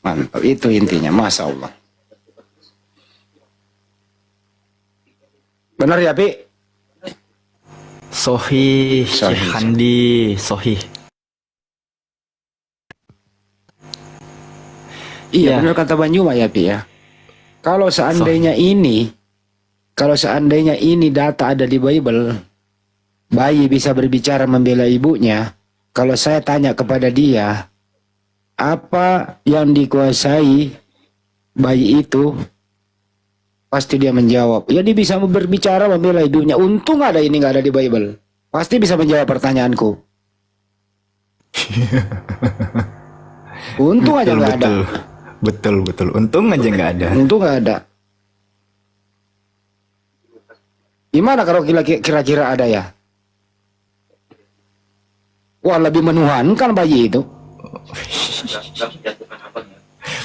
Mantap, itu intinya, masya Allah. Benar ya, Pi? Sohih, Syekh Sohih. Handi, sohih. Iya, Iya. benar kata Banyuma ya, Pi ya. Kalau seandainya ini data ada di Bible, bayi bisa berbicara membela ibunya. Kalau saya tanya kepada dia, apa yang dikuasai bayi itu, pasti dia menjawab. Ya, dia bisa berbicara membela ibunya. Untung ada ini nggak ada di Bible. Pasti bisa menjawab pertanyaanku. Untung aja nggak ada. Betul. Untung aja nggak ada. Untung nggak ada. Gimana kalau kira-kira ada ya? Wah, lebih menuhankan bayi itu.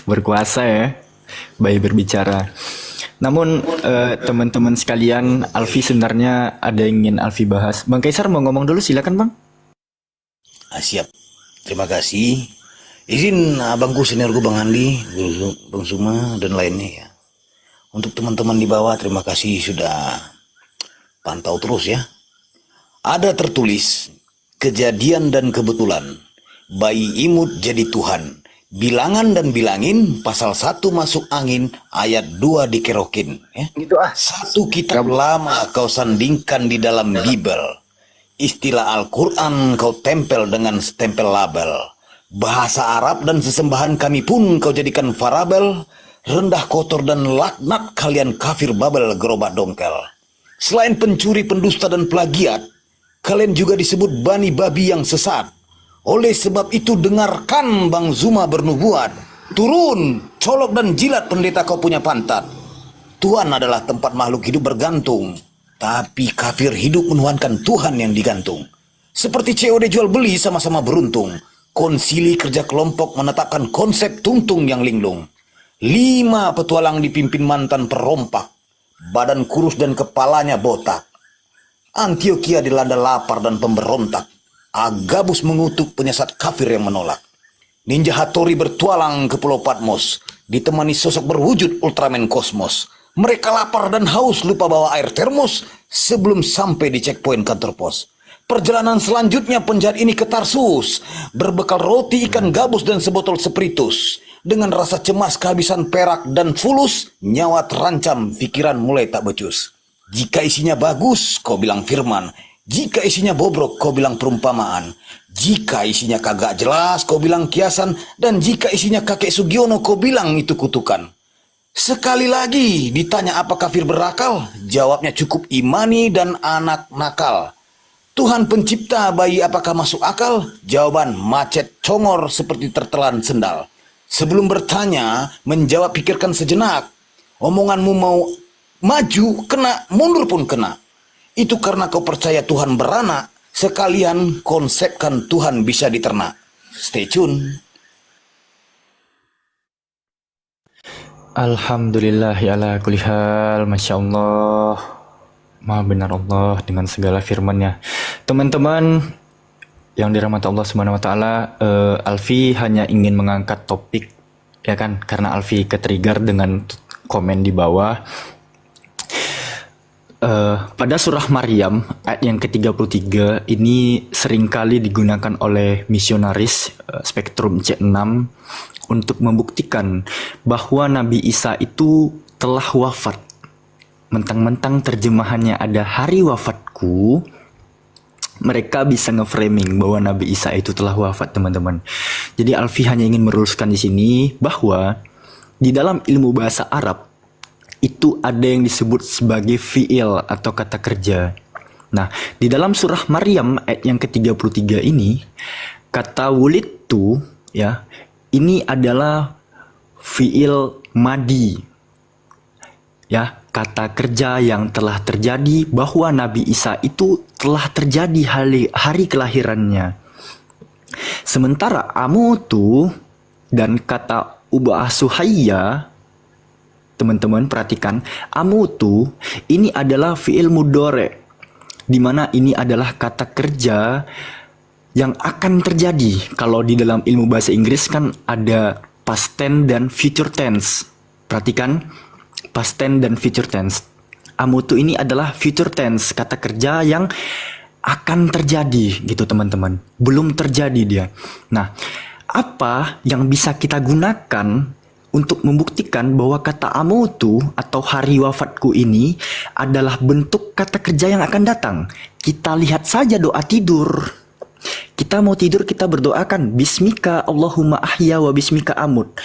Berkuasa ya, bayi berbicara. Namun teman-teman sekalian, Alfi sebenarnya ada yang ingin Alfi bahas. Bang Kaisar mau ngomong dulu, silakan Bang. Siap, terima kasih. Izin abangku, seniorku Bang Andi, Bang Suma, dan lainnya ya. Untuk teman-teman di bawah, terima kasih sudah pantau terus ya. Ada tertulis, kejadian dan kebetulan, bayi imut jadi Tuhan. Bilangan dan bilangin, pasal 1 masuk angin, ayat 2 dikerokin. Ya. Gitu ah. Satu kitab lama kau sandingkan di dalam Bible. Istilah Al-Quran kau tempel dengan stempel label. Bahasa Arab dan sesembahan kami pun kau jadikan farabel. Rendah kotor dan laknat kalian kafir Babel gerobak dongkel. Selain pencuri, pendusta dan plagiat, kalian juga disebut bani babi yang sesat. Oleh sebab itu dengarkan Bang Zuma bernubuat. Turun, colok dan jilat pendeta kau punya pantat. Tuhan adalah tempat makhluk hidup bergantung. Tapi kafir hidup menuhankan Tuhan yang digantung. Seperti COD jual beli sama-sama beruntung. Konsili kerja kelompok menetapkan konsep tungtung yang linglung. 5 petualang dipimpin mantan perompak. Badan kurus dan kepalanya botak. Antioquia dilanda lapar dan pemberontak. Agabus mengutuk penyesat kafir yang menolak. Ninja Hattori bertualang ke Pulau Patmos, ditemani sosok berwujud Ultraman Kosmos. Mereka lapar dan haus, lupa bawa air termos sebelum sampai di checkpoint kantor pos. Perjalanan selanjutnya penjahat ini ke Tarsus, berbekal roti, ikan gabus dan sebotol spiritus. Dengan rasa cemas kehabisan perak dan fulus, nyawa terancam, pikiran mulai tak becus. Jika isinya bagus, kau bilang firman. Jika isinya bobrok, kau bilang perumpamaan. Jika isinya kagak jelas, kau bilang kiasan. Dan jika isinya kakek Sugiono, kau bilang itu kutukan. Sekali lagi ditanya apa kafir berakal, jawabnya cukup imani dan anak nakal. Tuhan pencipta bayi apakah masuk akal? Jawaban macet congor seperti tertelan sendal. Sebelum bertanya, menjawab pikirkan sejenak. Omonganmu mau maju, kena, mundur pun kena. Itu karena kau percaya Tuhan beranak, sekalian konsepkan Tuhan bisa diternak. Stay tune. Alhamdulillah ya ala kulli hal, Masya Allah. Maha benar Allah dengan segala firman-Nya. Teman-teman yang dirahmati Allah Subhanahu wa taala, Alfi hanya ingin mengangkat topik ya kan, karena Alfi ke-trigger dengan komen di bawah. Pada surah Maryam ayat yang ke-33 ini seringkali digunakan oleh misionaris spektrum C6 untuk membuktikan bahwa Nabi Isa itu telah wafat. Mentang-mentang terjemahannya ada hari wafatku, mereka bisa nge-framing bahwa Nabi Isa itu telah wafat, teman-teman. Jadi Alfi hanya ingin meluruskan di sini bahwa di dalam ilmu bahasa Arab itu ada yang disebut sebagai fi'il atau kata kerja. Nah, di dalam surah Maryam ayat yang ke-33 ini, kata wulidtu ya, ini adalah fi'il madi. Ya, kata kerja yang telah terjadi bahwa Nabi Isa itu telah terjadi hari kelahirannya. Sementara amutu dan kata ubah suhayya, teman-teman perhatikan, amutu ini adalah fi'il mudhari, di mana ini adalah kata kerja yang akan terjadi. Kalau di dalam ilmu bahasa Inggris kan ada past tense dan future tense. Perhatikan, past tense dan future tense. Amutu ini adalah future tense, kata kerja yang akan terjadi gitu teman-teman. Belum terjadi dia. Nah, apa yang bisa kita gunakan untuk membuktikan bahwa kata amutu atau hari wafatku ini adalah bentuk kata kerja yang akan datang? Kita lihat saja doa tidur. Kita mau tidur, kita berdoakan Bismika Allahumma ahya wa bismika amut.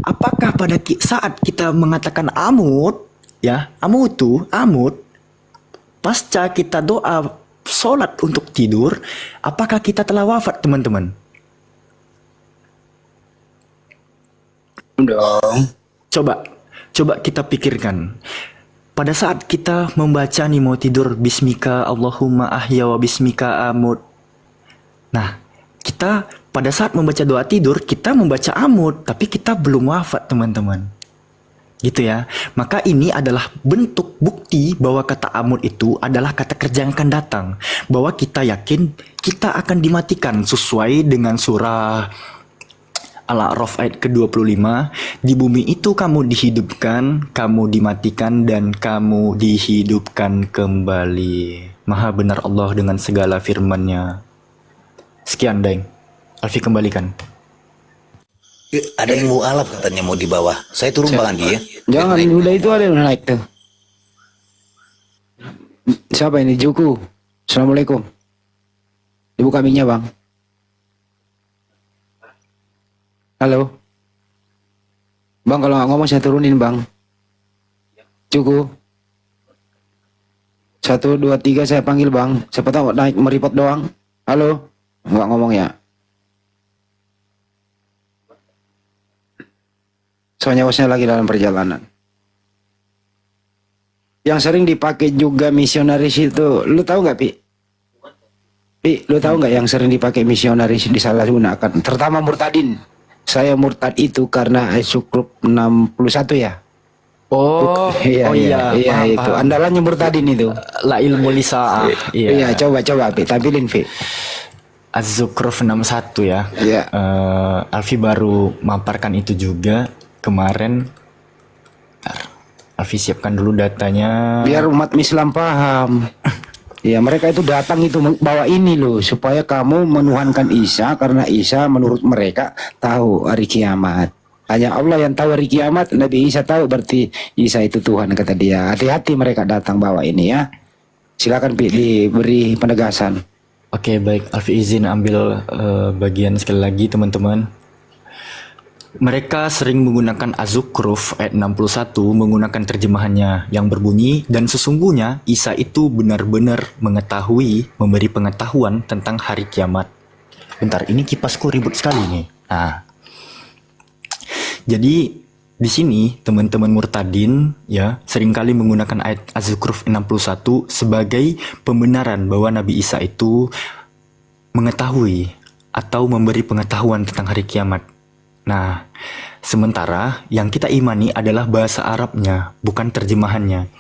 Apakah pada saat kita mengatakan amut, ya, amutu, amut, pasca kita doa sholat untuk tidur, apakah kita telah wafat, teman-teman? Dong. Coba kita pikirkan. Pada saat kita membaca nih mau tidur Bismika Allahumma ahya wa bismika amut. Nah, kita pada saat membaca doa tidur, kita membaca amut, tapi kita belum wafat, teman-teman. Gitu ya. Maka ini adalah bentuk bukti bahwa kata amut itu adalah kata kerja yang akan datang. Bahwa kita yakin kita akan dimatikan sesuai dengan surah Al-A'raf ayat ke-25. Di bumi itu kamu dihidupkan, kamu dimatikan, dan kamu dihidupkan kembali. Maha benar Allah dengan segala firman-Nya. Sekian, Daeng. Alfi kembalikan. Ada yang mau alap katanya mau di bawah. Saya turun Bang Andi ya. Jangan, udah itu ada yang naik tuh. Siapa ini? Juku. Assalamualaikum. Dibuka mic-nya, Bang. Halo. Bang, kalau nggak ngomong saya turunin, Bang. Juku. 1, 2, 3 saya panggil, Bang. Siapa tahu naik meripot doang. Halo. Nggak ngomong ya. Soalnya wasnya lagi dalam perjalanan. Yang sering dipakai juga misionaris itu, lu tahu nggak, Pi? Pi, lu tahu nggak yang sering dipakai misionaris disalahgunakan? Terutama murtadin. Saya murtad itu karena Syukruk 61 ya. Oh, iya, paham, itu. paham. Andalannya murtadin itu. La ilmu lisa'ah. Iya, coba Pi, tampilin, Pi. Az-Zukhruf 61 ya. Iya. Alfi baru maparkan itu juga kemarin. Bentar. Alfi siapkan dulu datanya. Biar umat Islam paham. Ya, mereka itu datang itu bawa ini loh supaya kamu menuhankan Isa karena Isa menurut mereka tahu hari kiamat. Hanya Allah yang tahu hari kiamat, Nabi Isa tahu, berarti Isa itu Tuhan kata dia. Hati-hati mereka datang bawa ini ya. Silakan Pi, diberi penegasan. Oke, baik. Alfi izin ambil bagian sekali lagi, teman-teman. Mereka sering menggunakan Az-Zukhruf ayat 61 menggunakan terjemahannya yang berbunyi, dan sesungguhnya Isa itu benar-benar mengetahui, memberi pengetahuan tentang hari kiamat. Bentar, ini kipasku ribut sekali nih. Nah, jadi di sini teman-teman murtadin ya seringkali menggunakan ayat Az-Zukhruf 61 sebagai pembenaran bahwa Nabi Isa itu mengetahui atau memberi pengetahuan tentang hari kiamat. Nah, sementara yang kita imani adalah bahasa Arabnya, bukan terjemahannya.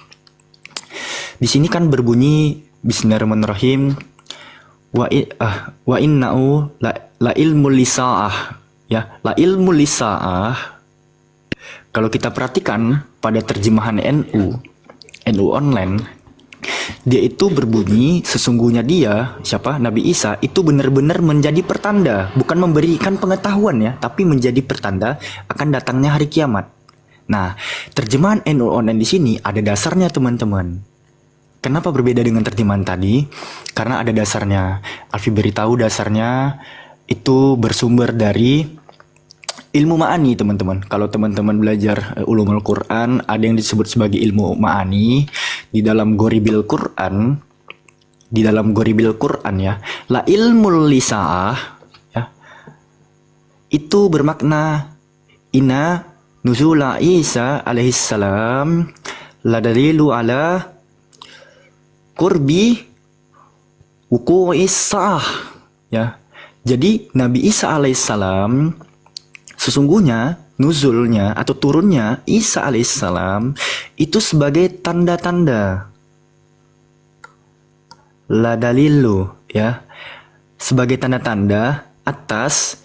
Di sini kan berbunyi Bismillahirrahmanirrahim wa inna'u la ilmul lisaah ya, la ilmul lisaah. Kalau kita perhatikan pada terjemahan NU online, dia itu berbunyi sesungguhnya dia, siapa? Nabi Isa itu benar-benar menjadi pertanda, bukan memberikan pengetahuan ya, tapi menjadi pertanda akan datangnya hari kiamat. Nah, terjemahan NU online di sini ada dasarnya, teman-teman. Kenapa berbeda dengan terjemahan tadi? Karena ada dasarnya. Alfi beritahu dasarnya itu bersumber dari ilmu ma'ani, teman-teman. Kalau teman-teman belajar ulumul Quran, ada yang disebut sebagai ilmu ma'ani. Di dalam Ghoribil Quran, ya, la ilmul lisaah ya, itu bermakna inna nuzula Isa alaihissalam la dalilu ala qurbi wuqu'is sa'ah ya. Jadi Nabi Isa alaihissalam sesungguhnya nuzulnya atau turunnya Isa alaihissalam itu sebagai tanda-tanda la dalilu ya, sebagai tanda-tanda atas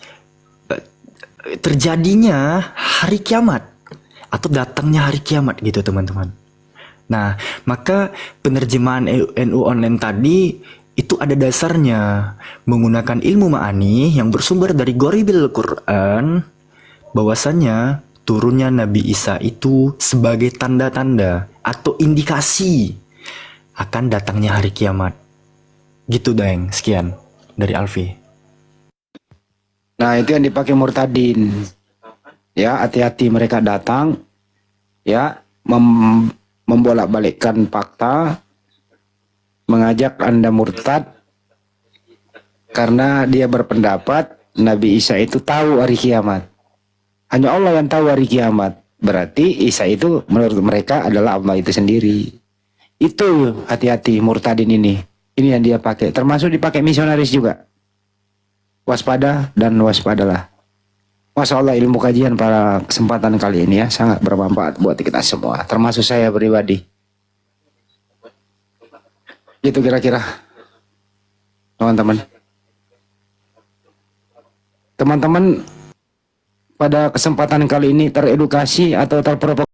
terjadinya hari kiamat atau datangnya hari kiamat gitu teman-teman. Nah, maka penerjemahan NU online tadi itu ada dasarnya menggunakan ilmu ma'ani yang bersumber dari Ghoribil Quran, bahwasannya turunnya Nabi Isa itu sebagai tanda-tanda atau indikasi akan datangnya hari kiamat. Gitu Daeng, sekian dari Alfi. Nah, itu yang dipakai murtadin. Ya, hati-hati mereka datang ya membolak-balikkan fakta, mengajak Anda murtad karena dia berpendapat Nabi Isa itu tahu hari kiamat. Hanya Allah yang tahu hari kiamat. Berarti Isa itu menurut mereka adalah Allah itu sendiri. Itu hati-hati murtadin ini. Ini yang dia pakai. Termasuk dipakai misionaris juga. Waspada dan waspadalah. Masya Allah, ilmu kajian pada kesempatan kali ini ya sangat bermanfaat buat kita semua. Termasuk saya pribadi. Gitu kira-kira. Teman-teman. Teman-teman pada kesempatan kali ini teredukasi atau terprovokasi